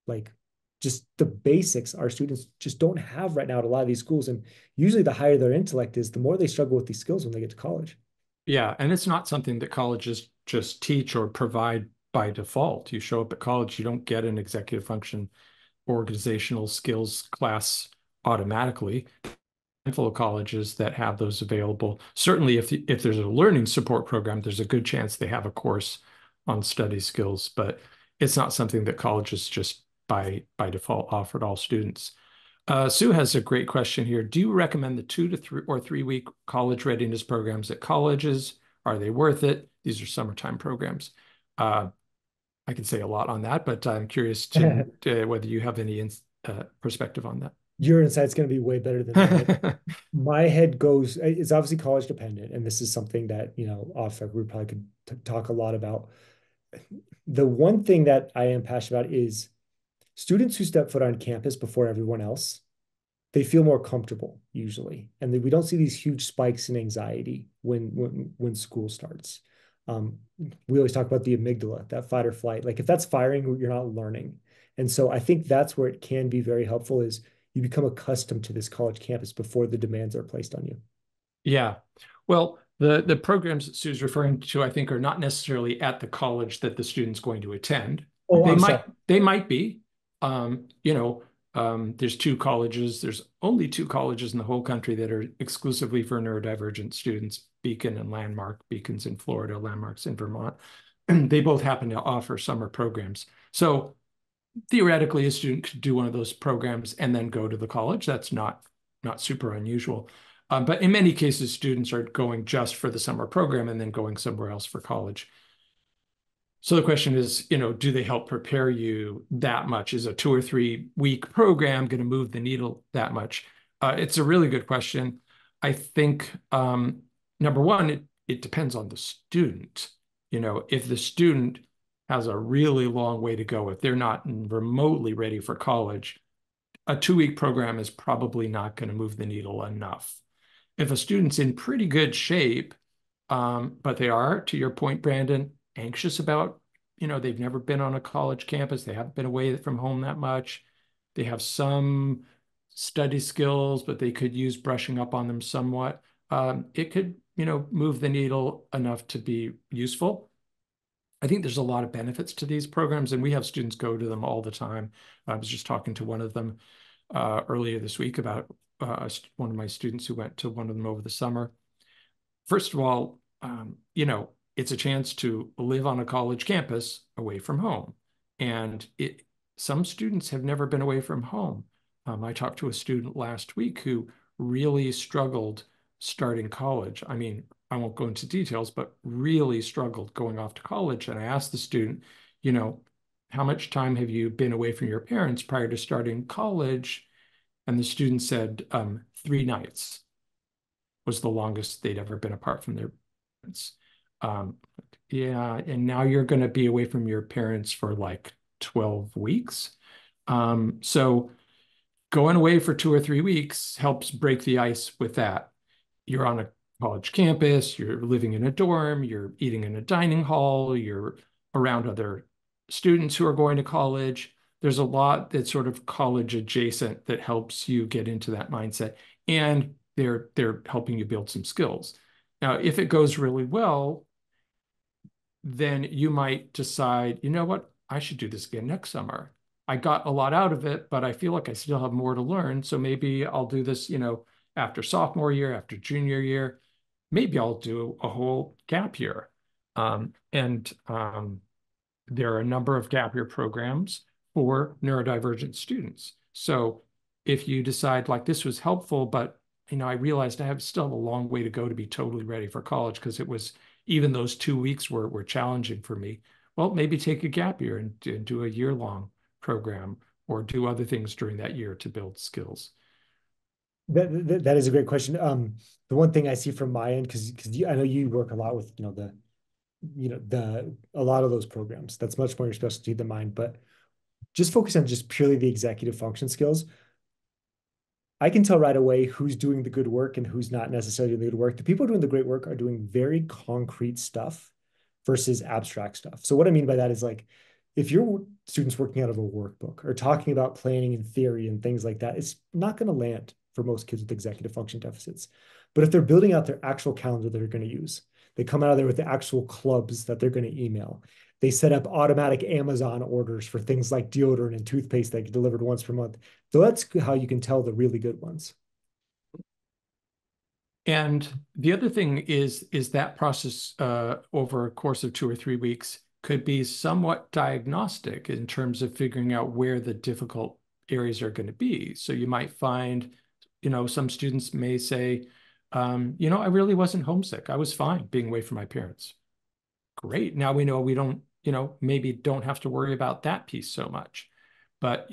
Like just the basics our students just don't have right now at a lot of these schools. And usually the higher their intellect is, the more they struggle with these skills when they get to college. Yeah, and it's not something that colleges just teach or provide by default. You show up at college, you don't get an executive function organizational skills class automatically. Handful of colleges that have those available. Certainly, if there's a learning support program, there's a good chance they have a course on study skills, but it's not something that colleges just by default offer to all students. Sue has a great question here. Do you recommend the 2 to 3 week college readiness programs at colleges? Are they worth it? These are summertime programs. Uh, I can say a lot on that, but I'm curious to whether you have any perspective on Your insight's going to be way better than mine. that. My head goes, it's obviously college dependent, and this is something that, off record we probably could talk a lot about. The one thing that I am passionate about is students who step foot on campus before everyone else, they feel more comfortable usually, and we don't see these huge spikes in anxiety when school starts. Um, we always talk about the amygdala, that fight or flight. Like if that's firing, you're not learning. And so I think that's where it can be very helpful is you become accustomed to this college campus before the demands are placed on you. Yeah. Well, the programs that Sue's referring to, I think, are not necessarily at the college that the student's going to attend. Oh, They I'm might sorry. they might be. There's two colleges. There's only two colleges in the whole country that are exclusively for neurodivergent students, Beacon and Landmark. Beacon's in Florida, Landmark's in Vermont. They both happen to offer summer programs. So theoretically, a student could do one of those programs and then go to the college. That's not super unusual. But in many cases, students are going just for the summer program and then going somewhere else for college. So the question is, do they help prepare you that much? Is a 2 or 3 week program going to move the needle that much? It's a really good question. I think number one, it depends on the student. If the student has a really long way to go, if they're not remotely ready for college, a 2-week program is probably not going to move the needle enough. If a student's in pretty good shape, but they are, to your point, Brandon, anxious about, they've never been on a college campus, they haven't been away from home that much, they have some study skills, but they could use brushing up on them somewhat. It could, move the needle enough to be useful. I think there's a lot of benefits to these programs, and we have students go to them all the time. I was just talking to one of them earlier this week about one of my students who went to one of them over the summer. First of all, it's a chance to live on a college campus away from home. And some students have never been away from home. I talked to a student last week who really struggled starting college. I mean, I won't go into details, but really struggled going off to college. And I asked the student, you know, how much time have you been away from your parents prior to starting college? And the student said 3 nights was the longest they'd ever been apart from their parents. Um, yeah, and now you're going to be away from your parents for like 12 weeks. So going away for 2 or 3 weeks helps break the ice with that. You're on a college campus, you're living in a dorm, you're eating in a dining hall, you're around other students who are going to college. There's a lot that's sort of college adjacent that helps you get into that mindset. And they're helping you build some skills. Now, if it goes really well, then you might decide, you know what, I should do this again next summer. I got a lot out of it, but I feel like I still have more to learn. So maybe I'll do this, after sophomore year, after junior year. Maybe I'll do a whole gap year. And there are a number of gap year programs for neurodivergent students. So if you decide like this was helpful, but I realized I still have a long way to go to be totally ready for college because it was even those 2 weeks were challenging for me. Well, maybe take a gap year and do a year-long program or do other things during that year to build skills. That is a great question. The one thing I see from my end, because I know you work a lot with a lot of those programs. That's much more your specialty than mine. But just focus on just purely the executive function skills. I can tell right away who's doing the good work and who's not necessarily doing the good work. The people doing the great work are doing very concrete stuff versus abstract stuff. So what I mean by that is like, if your students working out of a workbook or talking about planning and theory and things like that, it's not going to land for most kids with executive function deficits. But if they're building out their actual calendar that they're going to use, they come out of there with the actual clubs that they're going to email. They set up automatic Amazon orders for things like deodorant and toothpaste that get delivered once per month. So that's how you can tell the really good ones. And the other thing is that process over a course of 2 or 3 weeks could be somewhat diagnostic in terms of figuring out where the difficult areas are going to be. So you might find, some students may say, I really wasn't homesick. I was fine being away from my parents. Great. Now we know we don't, maybe don't have to worry about that piece so much. But,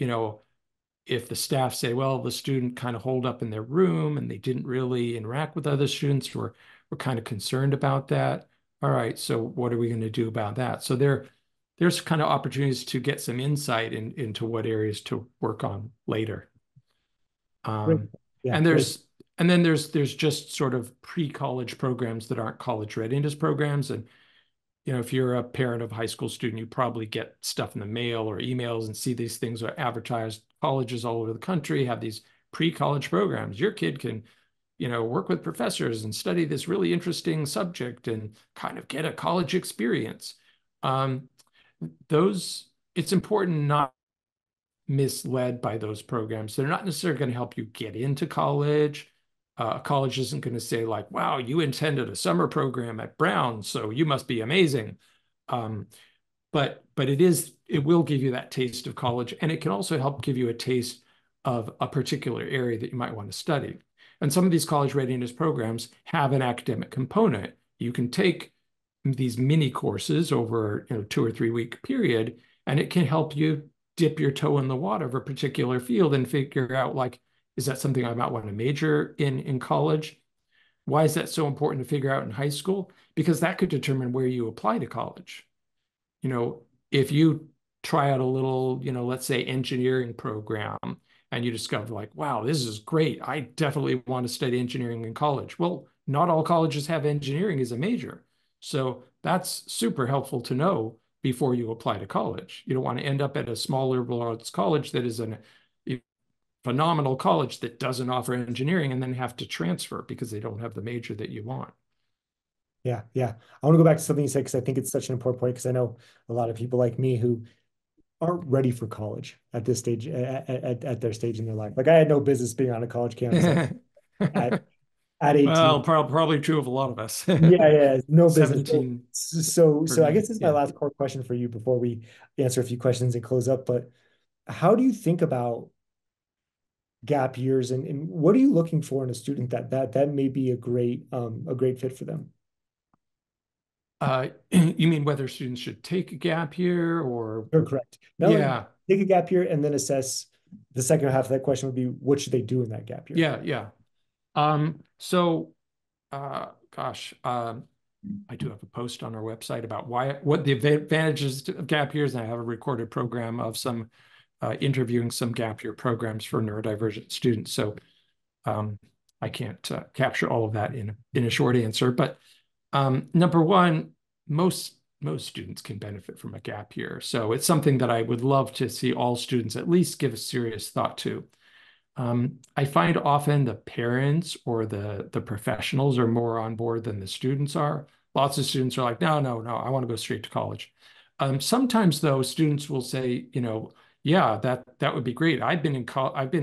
if the staff say, well, the student kind of holed up in their room and they didn't really interact with other students, we're kind of concerned about that. All right, so what are we going to do about that? So there's kind of opportunities to get some insight into what areas to work on later. Great. Yeah, And great. there's just sort of pre-college programs that aren't college readiness programs. And if you're a parent of a high school student, you probably get stuff in the mail or emails and see these things are advertised. Colleges all over the country have these pre-college programs. Your kid can, work with professors and study this really interesting subject and kind of get a college experience. Um, it's important not misled by those programs. They're not necessarily going to help you get into college. College isn't going to say like, wow, you attended a summer program at Brown, so you must be amazing. But it will give you that taste of college, and it can also help give you a taste of a particular area that you might want to study. And some of these college readiness programs have an academic component. You can take these mini courses over 2 or 3 week period, and it can help you dip your toe in the water of a particular field and figure out like, is that something I might want to major in college? Why is that so important to figure out in high school? Because that could determine where you apply to college. You know, if you try out a little, let's say engineering program and you discover like, wow, this is great. I definitely want to study engineering in college. Well, not all colleges have engineering as a major. So that's super helpful to know before you apply to college. You don't want to end up at a small liberal arts college that is a phenomenal college that doesn't offer engineering and then have to transfer because they don't have the major that you want. Yeah, yeah. I want to go back to something you said because I think it's such an important point because I know a lot of people like me who aren't ready for college at this stage at their stage in their life. Like I had no business being on a college campus at at 18. Well, probably true of a lot of us. Yeah, yeah, no business. 17 for So I guess me. this is my Yeah. last core question for you before we answer a few questions and close up. But how do you think about gap years and what are you looking for in a student that may be a great fit for them? You mean whether students should take a gap year or, You're correct. Now yeah, take a gap year and then assess the second half of that question would be what should they do in that gap year? yeah, yeah. So, gosh, I do have a post on our website about what the advantages of gap years, and I have a recorded program of some interviewing some gap year programs for neurodivergent students. So um, I can't capture all of that in a short answer, but number one, most students can benefit from a gap year. So it's something that I would love to see all students at least give a serious thought to. I find often the parents or the professionals are more on board than the students are. Lots of students are like, no, no, no, I want to go straight to college. Sometimes though, students will say, yeah, that would be great. I've been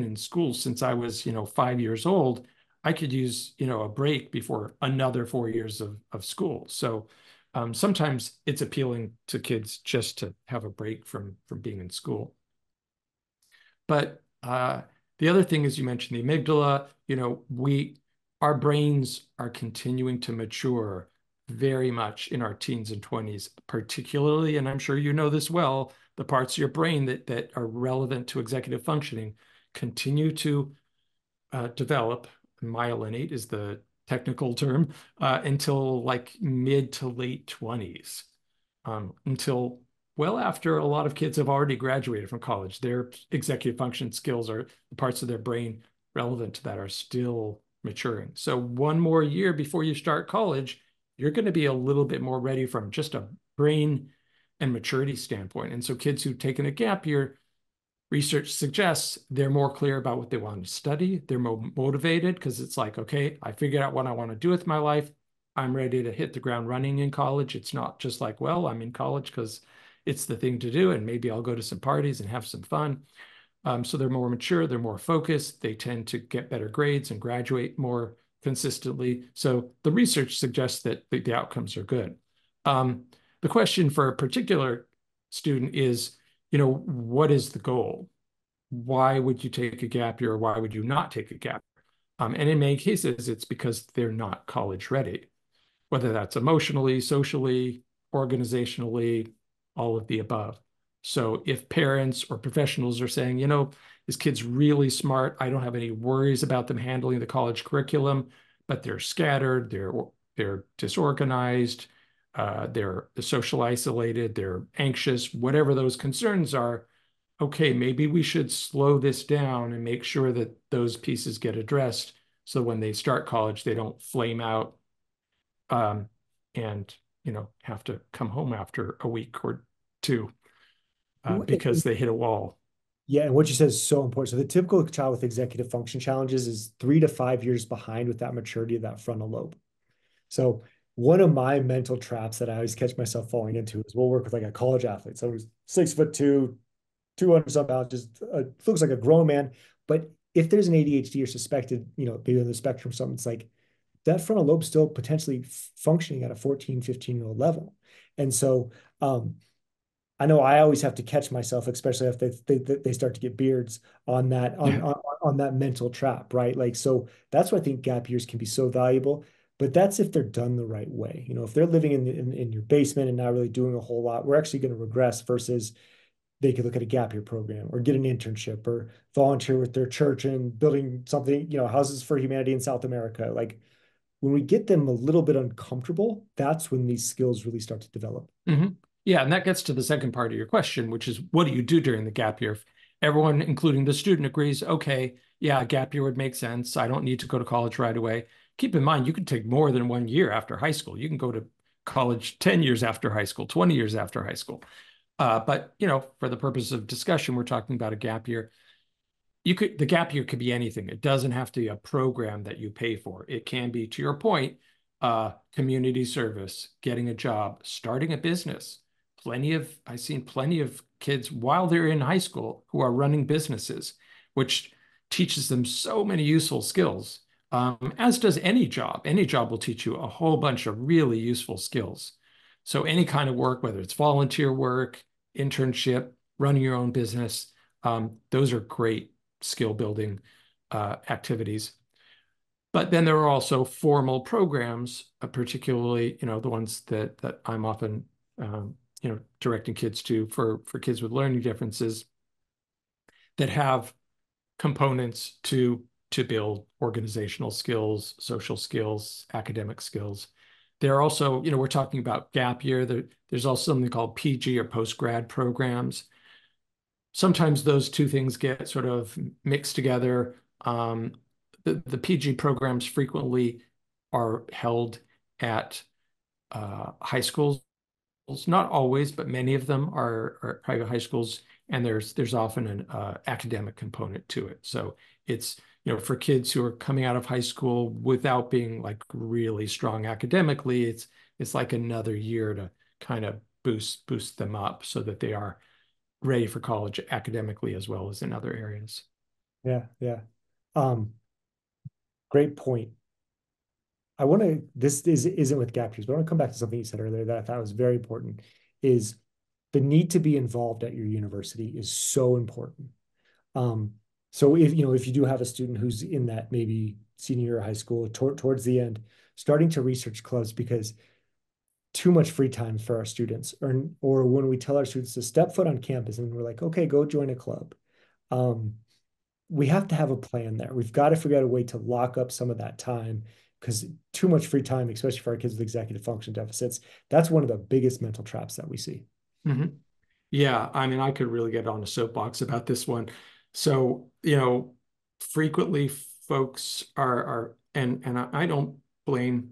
in school since I was, 5 years old. I could use, a break before another 4 years of school. So sometimes it's appealing to kids just to have a break from being in school. But the other thing is you mentioned the amygdala, our brains are continuing to mature very much in our teens and 20s, particularly, and I'm sure you know this well, the parts of your brain that are relevant to executive functioning continue to develop. Myelinate is the technical term, until like mid to late 20s, until well after a lot of kids have already graduated from college. Their executive function skills are the parts of their brain relevant to that are still maturing. So one more year before you start college, you're going to be a little bit more ready from just a brain and maturity standpoint. And so kids who've taken a gap year, research suggests they're more clear about what they want to study. They're more motivated because it's like, okay, I figured out what I want to do with my life. I'm ready to hit the ground running in college. It's not just like, well, I'm in college because it's the thing to do, and maybe I'll go to some parties and have some fun. So they're more mature, they're more focused, they tend to get better grades and graduate more consistently. So the research suggests that the outcomes are good. Um, the question for a particular student is, what is the goal? Why would you take a gap year or why would you not take a gap? And in many cases, it's because they're not college ready, whether that's emotionally, socially, organizationally, all of the above. So if parents or professionals are saying, this kid's really smart, I don't have any worries about them handling the college curriculum, but they're scattered, they're disorganized, they're social isolated, they're anxious, whatever those concerns are, okay, maybe we should slow this down and make sure that those pieces get addressed so when they start college, they don't flame out, um, and have to come home after a week or two because they hit a wall. Yeah, and what you said is so important. So the typical child with executive function challenges is 3 to 5 years behind with that maturity of that frontal lobe. So one of my mental traps that I always catch myself falling into is we'll work with like a college athlete, someone who's 6'2", 200 some pounds, just looks like a grown man. But if there's an ADHD or suspected, maybe on the spectrum, something, it's like that frontal lobe still potentially functioning at a 14, 15-year-old level. And so I know I always have to catch myself, especially if they start to get beards on that Yeah. on that mental trap, right? Like so that's why I think gap years can be so valuable. But that's if they're done the right way. If they're living in your basement and not really doing a whole lot, we're actually going to regress versus they could look at a gap year program or get an internship or volunteer with their church and building something, houses for humanity in South America. Like when we get them a little bit uncomfortable, that's when these skills really start to develop. Mm-hmm. Yeah, and that gets to the second part of your question, which is what do you do during the gap year? If everyone, including the student, agrees, okay, yeah, a gap year would make sense. I don't need to go to college right away. Keep in mind, you can take more than 1 year after high school. You can go to college 10 years after high school, 20 years after high school. But for the purpose of discussion, we're talking about a gap year. The gap year could be anything. It doesn't have to be a program that you pay for. It can be, to your point, community service, getting a job, starting a business. I've seen plenty of kids while they're in high school who are running businesses, which teaches them so many useful skills. As does any job. Any job will teach you a whole bunch of really useful skills. So any kind of work, whether it's volunteer work, internship, running your own business, those are great skill building activities. But then there are also formal programs, particularly the ones that I'm often directing kids to for kids with learning differences that have components to build organizational skills, social skills, academic skills. There are also, we're talking about gap year. There's also something called PG or post-grad programs. Sometimes those two things get sort of mixed together. The PG programs frequently are held at high schools. Not always, but many of them are private high schools, and there's often an academic component to it. So it's for kids who are coming out of high school without being like really strong academically, it's like another year to kind of boost them up so that they are ready for college academically as well as in other areas. Yeah, yeah. Um, Great point. I want to, isn't with gap years, but I want to come back to something you said earlier that I thought was very important, is the need to be involved at your university is so important. Um, so if you do have a student who's in that maybe senior year of high school towards the end, starting to research clubs, because too much free time for our students, or when we tell our students to step foot on campus and we're like, okay, go join a club. Um, we have to have a plan there. We've got to figure out a way to lock up some of that time, because too much free time, especially for our kids with executive function deficits, that's one of the biggest mental traps that we see. Mhm. Yeah, I mean, I could really get on a soapbox about this one. So, frequently folks and I don't blame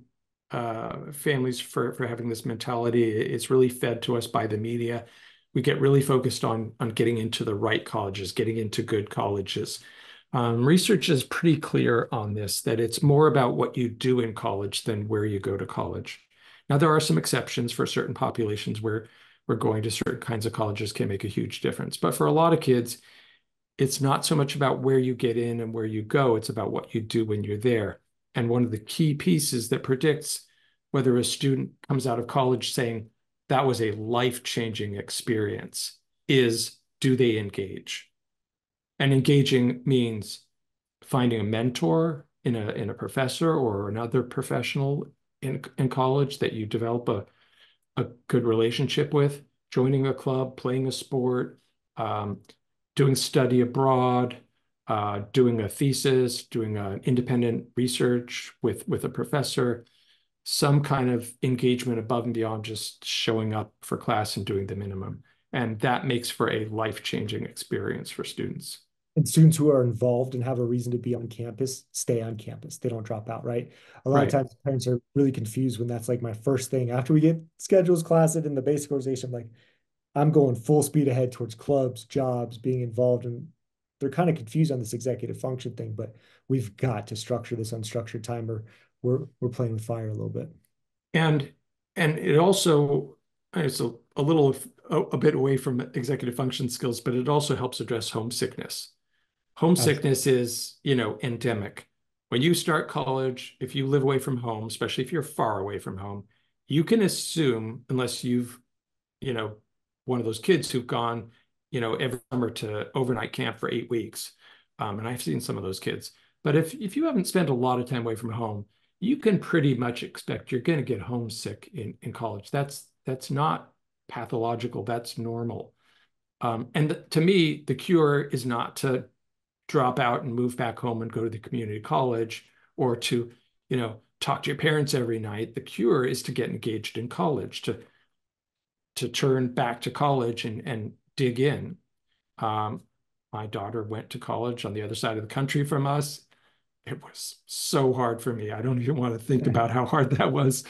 families for having this mentality. It's really fed to us by the media. We get really focused on getting into the right colleges, getting into good colleges. Research is pretty clear on this, that it's more about what you do in college than where you go to college. Now, there are some exceptions for certain populations where going to certain kinds of colleges can make a huge difference. But for a lot of kids, it's not so much about where you get in and where you go, it's about what you do when you're there. And one of the key pieces that predicts whether a student comes out of college saying that was a life-changing experience is, do they engage? And engaging means finding a mentor in a professor or another professional in college that you develop a good relationship with, joining a club, playing a sport, um, doing study abroad, doing a thesis, doing independent research with a professor, some kind of engagement above and beyond just showing up for class and doing the minimum. And that makes for a life-changing experience for students. And students who are involved and have a reason to be on campus stay on campus. They don't drop out, right? A lot of Right. times parents are really confused when that's like my first thing. After we get schedules, classes, and the basic organization, I'm like, I'm going full speed ahead towards clubs, jobs, being involved. And they're kind of confused on this executive function thing, but we've got to structure this unstructured time, or we're playing with fire a little bit. And it also it's a bit away from executive function skills, but it also helps address homesickness. Absolutely. Homesickness is, endemic. When you start college, if you live away from home, especially if you're far away from home, you can assume, unless you've, you know, one of those kids who've gone, every summer to overnight camp for 8 weeks. And I've seen some of those kids. But if you haven't spent a lot of time away from home, you can pretty much expect you're going to get homesick in college. That's not pathological. That's normal. And to me, the cure is not to drop out and move back home and go to the community college, or to talk to your parents every night. The cure is to get engaged in college, to turn back to college and dig in. Um, my daughter went to college on the other side of the country from us. It was so hard for me. I don't even want to think about how hard that was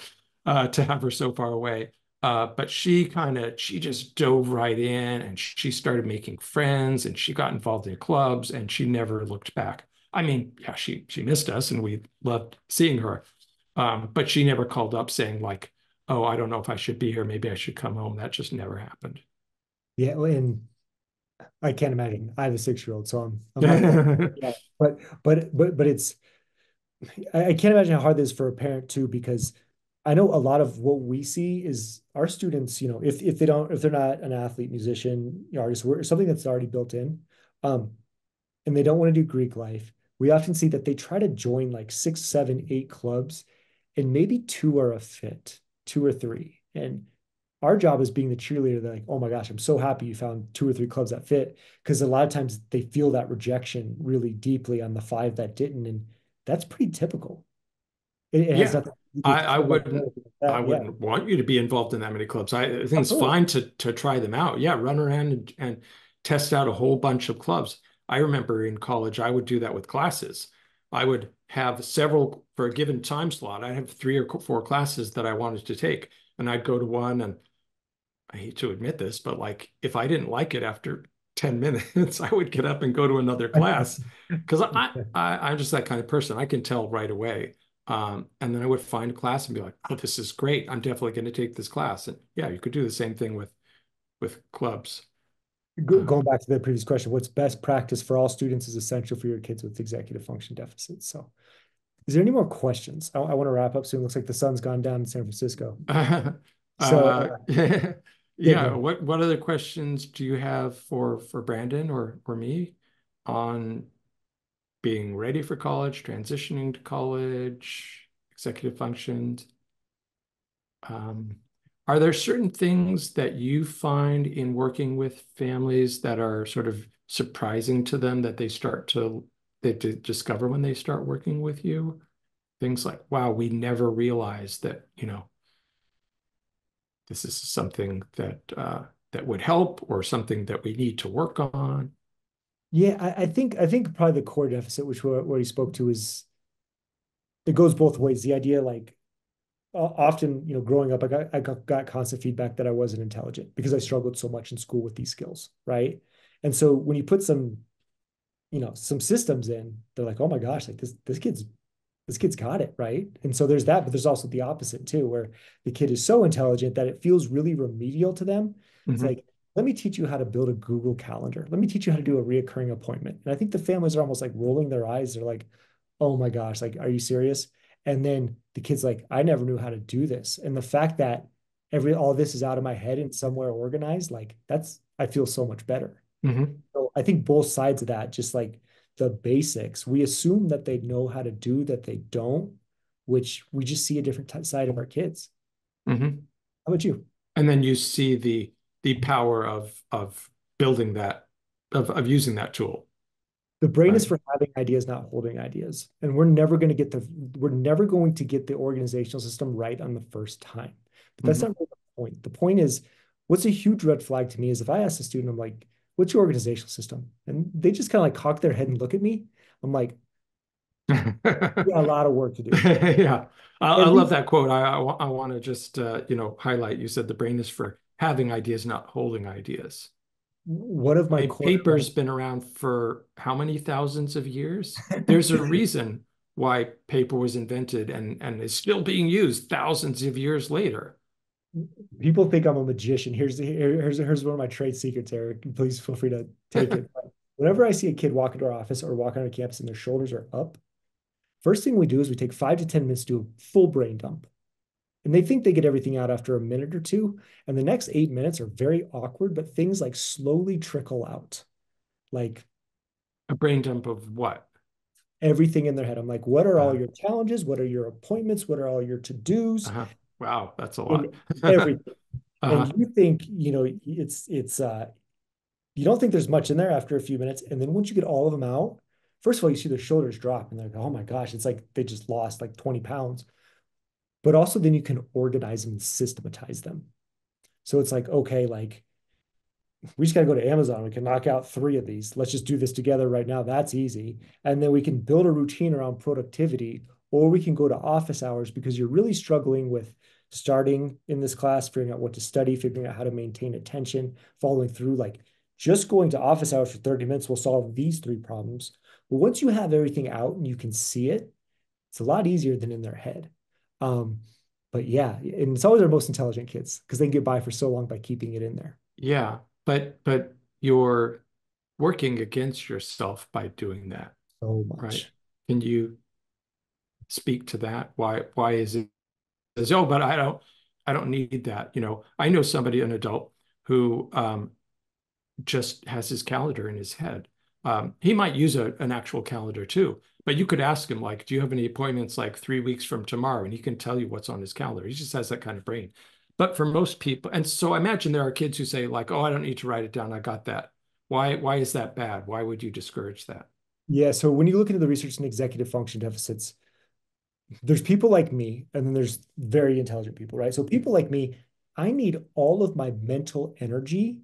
to have her so far away. But she just dove right in and she started making friends and she got involved in clubs and she never looked back. I mean, yeah, she missed us and we loved seeing her. But she never called up saying like, oh, I don't know if I should be here. Maybe I should come home. That just never happened. Yeah, and I can't imagine. I have a 6-year-old, so I'm not that. Yeah, but it's I can't imagine how hard this is for a parent too, because I know a lot of what we see is our students, if they're not an athlete, musician, artist, or something that's already built in, um, and they don't want to do Greek life, we often see that they try to join like 6, 7, 8 clubs, and maybe two are a fit, two or three. And our job is being the cheerleader. They're like, oh my gosh, I'm so happy you found 2 or 3 clubs that fit. Because a lot of times they feel that rejection really deeply on the 5 that didn't. And that's pretty typical. It has Yeah, nothing to do I, with I feel like wouldn't that. I Yeah, wouldn't want you to be involved in that many clubs. I think it's absolutely. fine to try them out. Yeah, run around and test out a whole bunch of clubs. I remember in college, I would do that with classes. I would have several for a given time slot. I have 3 or 4 classes that I wanted to take, and I'd go to one. And I hate to admit this, but like if I didn't like it after 10 minutes, I would get up and go to another class because I'm just that kind of person. I can tell right away. And then I would find a class and be like, oh, this is great. I'm definitely going to take this class. And yeah, you could do the same thing with clubs. Um, Going back to the previous question, what's best practice for all students is essential for your kids with executive function deficits. So, is there any more questions? I want to wrap up soon. Looks like the sun's gone down in San Francisco. So, yeah, yeah, go. what other questions do you have for Brandon or me on being ready for college, transitioning to college, executive functions. Um, are there certain things that you find in working with families that are sort of surprising to them that they discover when they start working with you? Things like, wow, we never realized that, this is something that would help or something that we need to work on. Yeah, I think probably the core deficit, which what he spoke to, is it goes both ways. The idea, like often, growing up, I got constant feedback that I wasn't intelligent because I struggled so much in school with these skills, right? And so when you put some systems in, they're like, oh my gosh, like this kid's got it, right? And so there's that, but there's also the opposite too, where the kid is so intelligent that it feels really remedial to them. It's Mhm, like, let me teach you how to build a Google Calendar. Let me teach you how to do a reoccurring appointment. And I think the families are almost like rolling their eyes. They're like, oh my gosh, like, are you serious? And then the kid's like, I never knew how to do this. And the fact that all this is out of my head and somewhere organized, like I feel so much better. mhm, So I think both sides of that, just like the basics, we assume that they know how to do that they don't, which we just see a different side of our kids. mhm. How about you? And then you see the power of building that of using that tool, The brain is right? for having ideas, not holding ideas. And we're never going to get the organizational system right on the first time. But that's Mhm. not really the point. The point is, what's a huge red flag to me is if I ask a student, I'm like, what's your organizational system? And they just kind of like cock their head and look at me. I'm like, yeah, a lot of work to do. Yeah, I At love least that quote. I want to just highlight. You said the brain is for having ideas, not holding ideas. one of I my mean, core paper's been around for how many thousands of years? There's a reason why paper was invented and is still being used thousands of years later. people think I'm a magician. Here's one of my trade secrets, Eric. Please feel free to take it. But whenever I see a kid walk into our office or walk onto campus and their shoulders are up, first thing we do is we take 5 to 10 minutes to do a full brain dump. And they think they get everything out after a minute or two. And the next 8 minutes are very awkward, but things like slowly trickle out, like A brain dump of what? everything in their head. I'm like, what are all Uh, your challenges? What are your appointments? What are all your to-dos? uh-huh. Wow, that's a lot. In everything. And Uh-huh. you think, it's you don't think there's much in there after a few minutes. And then once you get all of them out, first of all, you see their shoulders drop and they're like, oh my gosh, it's like they just lost like 20 pounds. but also then you can organize them and systematize them. So it's like, okay, like we just got to go to Amazon. We can knock out 3 of these. Let's just do this together right now. That's easy. And then we can build a routine around productivity, or we can go to office hours because you're really struggling with starting in this class, figuring out what to study, figuring out how to maintain attention, following through. Like just going to office hours for 30 minutes will solve these 3 problems. But once you have everything out and you can see it, it's a lot easier than in their head. Um, but yeah, and it's always our most intelligent kids because they can get by for so long by keeping it in there. Yeah, but you're working against yourself by doing that, So right? much. Can you speak to that? Why is it as, oh, but I don't need that. I know somebody, an adult, who just has his calendar in his head. He might use an actual calendar too, but you could ask him, like, do you have any appointments like 3 weeks from tomorrow? And he can tell you what's on his calendar. He just has that kind of brain. But for most people, and so I imagine there are kids who say, like, oh, I don't need to write it down. I got that. Why is that bad? Why would you discourage that? Yeah. So when you look into the research in executive function deficits, there's people like me, and then there's very intelligent people, right? So people like me, I need all of my mental energy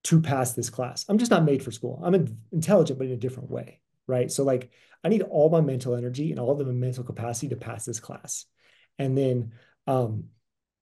to pass this class. I'm just not made for school. I'm intelligent, but in a different way, right? So like I need all my mental energy and all the mental capacity to pass this class. And then um,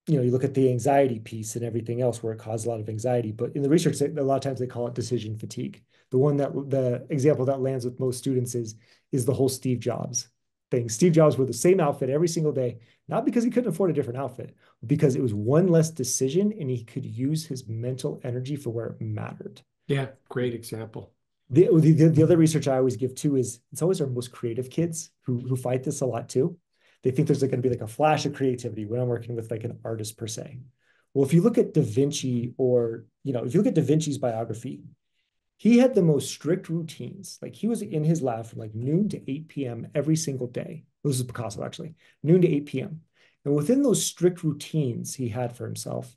you look at the anxiety piece and everything else where it caused a lot of anxiety. But in the research, a lot of times they call it decision fatigue. The example that lands with most students is the whole Steve Jobs thing. Steve Jobs wore the same outfit every single day, not because he couldn't afford a different outfit, but because it was one less decision and he could use his mental energy for where it mattered. Yeah, great example. The other research I always give too is it's always our most creative kids who fight this a lot too. They think there's like going to be like a flash of creativity when I'm working with like an artist per se. Well, if you look at Da Vinci or, if you look at Da Vinci's biography, he had the most strict routines. Like he was in his lab from like noon to 8 p.m. every single day. This is Picasso actually, noon to 8 p.m. And within those strict routines he had for himself,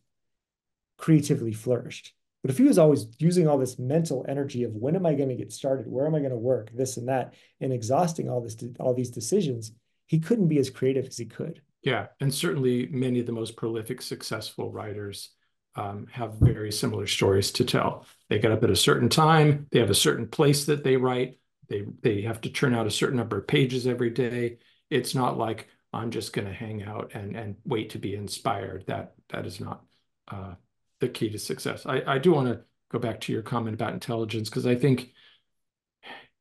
creatively flourished. But if he was always using all this mental energy of when am I going to get started, where am I going to work, this and that, and exhausting all these decisions, he couldn't be as creative as he could. Yeah, and certainly many of the most prolific, successful writers have very similar stories to tell. They get up at a certain time, they have a certain place that they write, they have to churn out a certain number of pages every day. It's not like I'm just going to hang out and wait to be inspired. That is not the key to success. I do want to go back to your comment about intelligence because I think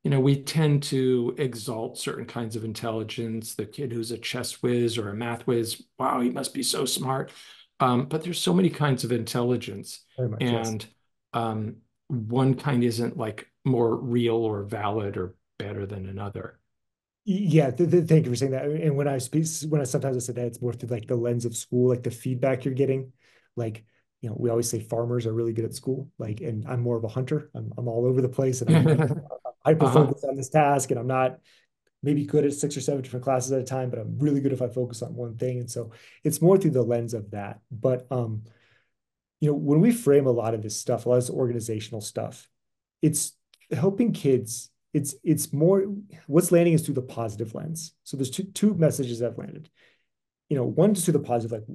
we tend to exalt certain kinds of intelligence. The kid who's a chess whiz or a math whiz, wow, he must be so smart. But there's so many kinds of intelligence, Very much, yes. and one kind isn't like more real or valid or better than another. Yeah, thank you for saying that. And when I sometimes I say that, it's more through like the lens of school, like the feedback you're getting. Like, we always say farmers are really good at school. Like, and I'm more of a hunter. I'm all over the place, and I'm hyper Uh-huh. focused on this task, and I'm not maybe good at 6 or 7 different classes at a time, but I'm really good if I focus on one thing. And so it's more through the lens of that. But when we frame a lot of this stuff, a lot of this organizational stuff, it's helping kids. It's more what's landing is through the positive lens. So there's two messages that have landed. One is through the positive, like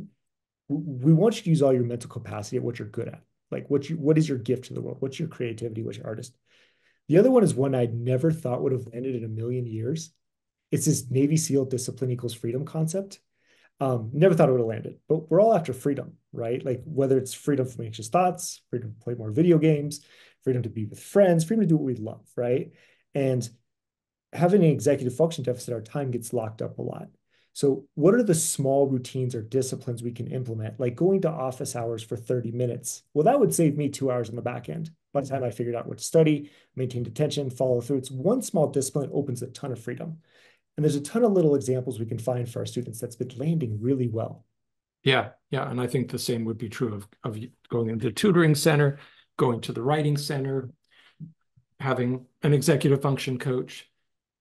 we want you to use all your mental capacity at what you're good at. Like what is your gift to the world? What's your creativity? What's your artist? The other one is one I never thought would have landed in a million years. It's this Navy SEAL discipline equals freedom concept. Never thought it would have landed, but we're all after freedom, right? Like whether it's freedom from anxious thoughts, freedom to play more video games, freedom to be with friends, freedom to do what we love, right? And having an executive function deficit, our time gets locked up a lot. So what are the small routines or disciplines we can implement? Like going to office hours for 30 minutes. Well, that would save me 2 hours on the back end. By the time I figured out what to study, maintained attention, follow through, it's one small discipline opens a ton of freedom. And there's a ton of little examples we can find for our students that's been landing really well. Yeah, yeah, and I think the same would be true of going into the tutoring center, going to the writing center, having an executive function coach,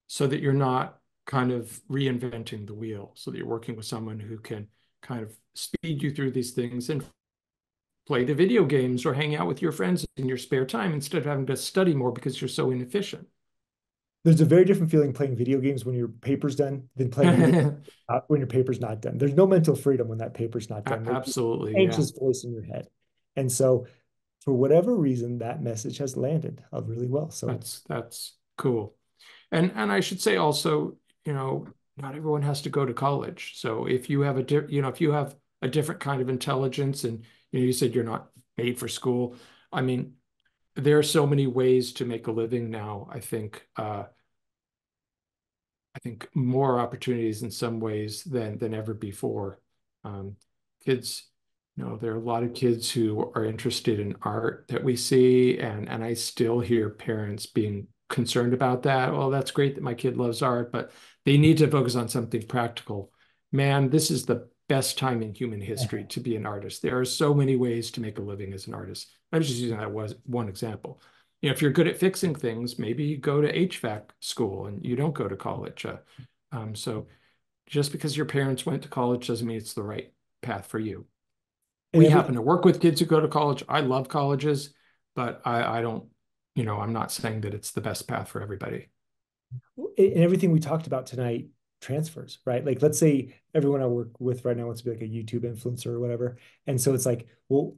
so that you're not kind of reinventing the wheel, so that you're working with someone who can kind of speed you through these things and play the video games or hang out with your friends in your spare time instead of having to study more because you're so inefficient. there's a very different feeling playing video games when your paper's done than playing video when your paper's not done. There's no mental freedom when that paper's not done. There's this Absolutely, yeah. anxious voice in your head. And so for whatever reason, that message has landed really well. So That's cool. And I should say also, not everyone has to go to college. So if you have if you have a different kind of intelligence and you said you're not made for school, I mean, there are so many ways to make a living now. I think more opportunities in some ways than ever before. Um, kids, there are a lot of kids who are interested in art that we see, and I still hear parents being concerned about that. Well, that's great that my kid loves art, but they need to focus on something practical. Man, this is the best time in human history to be an artist. There are so many ways to make a living as an artist. I'm just using that as one example. If you're good at fixing things, maybe you go to HVAC school and you don't go to college. So just because your parents went to college doesn't mean it's the right path for you. and We every happen to work with kids who go to college. I love colleges, but I don't, I'm not saying that it's the best path for everybody. and everything we talked about tonight transfers, right? Like let's say everyone I work with right now wants to be like a YouTube influencer or whatever. And so it's like, well,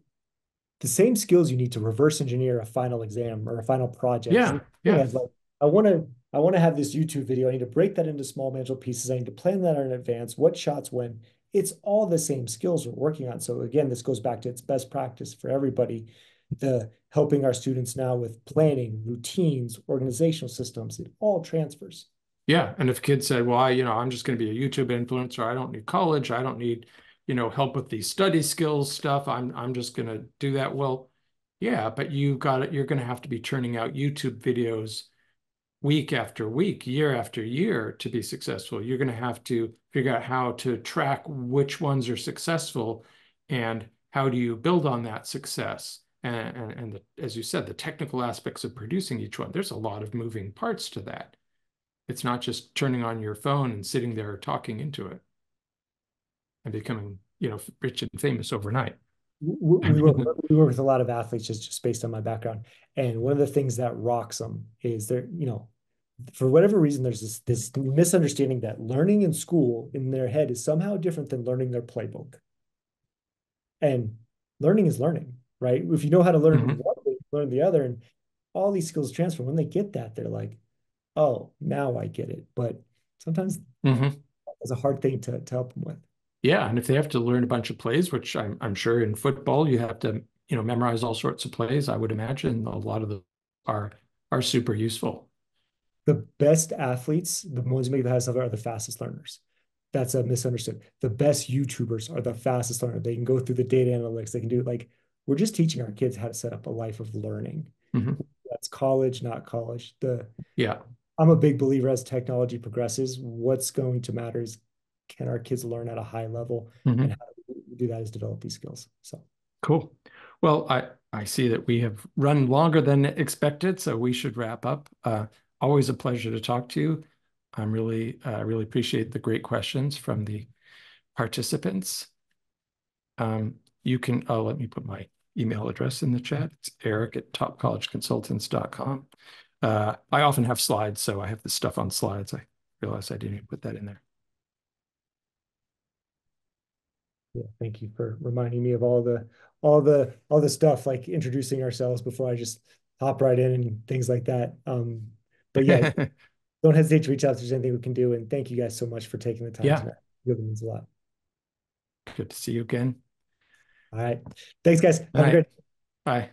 the same skills you need to reverse engineer a final exam or a final project. Yeah, Same thing yeah, as like, I want to have this YouTube video. I need to break that into small manageable pieces. I need to plan that in advance. What shots when? It's all the same skills we're working on. So again, this goes back to its best practice for everybody. The helping our students now with planning, routines, organizational systems, it all transfers. yeah. And if kids said, well, I'm just going to be a YouTube influencer. I don't need college. I don't need, help with these study skills stuff. I'm just going to do that. Well, yeah, but you got it. You're going to have to be churning out YouTube videos week after week, year after year to be successful. You're going to have to figure out how to track which ones are successful and how do you build on that success. As you said, the technical aspects of producing each one, there's a lot of moving parts to that. It's not just turning on your phone and sitting there talking into it and becoming, rich and famous overnight. We work we work with a lot of athletes just based on my background. And one of the things that rocks them is for whatever reason, there's this misunderstanding that learning in school in their head is somehow different than learning their playbook. And learning is learning, right? If you know how to learn Mhm. one thing, learn the other, and all these skills transfer. When they get that, they're like, oh, now I get it. But sometimes Mhm. it's a hard thing to help them with. Yeah, and if they have to learn a bunch of plays, which I'm sure in football you have to, memorize all sorts of plays, I would imagine a lot of them are are super useful. The best athletes, the ones who make the highest level, are the fastest learners. That's a misunderstood. The best YouTubers are the fastest learner. They can go through the data analytics. They can do like we're just teaching our kids how to set up a life of learning. Mhm. That's college, not college. Yeah. I'm a big believer as technology progresses, what's going to matter is can our kids learn at a high level, and Mhm. how we do that is develop these skills. So Cool. Well, I see that we have run longer than expected, so we should wrap up. Always a pleasure to talk to you. I'm really appreciate the great questions from the participants. You can, let me put my email address in the chat. It's eric@topcollegeconsultants.com. I often have slides, so I have the stuff on slides. I realized I didn't even put that in there. yeah, thank you for reminding me of all the stuff like introducing ourselves before I just hop right in and things like that. But yeah, don't hesitate to reach out if there's anything we can do. And thank you guys so much for taking the time Yeah, tonight. It really means a lot. good to see you again. All right. Thanks, guys. All Have a right, great bye.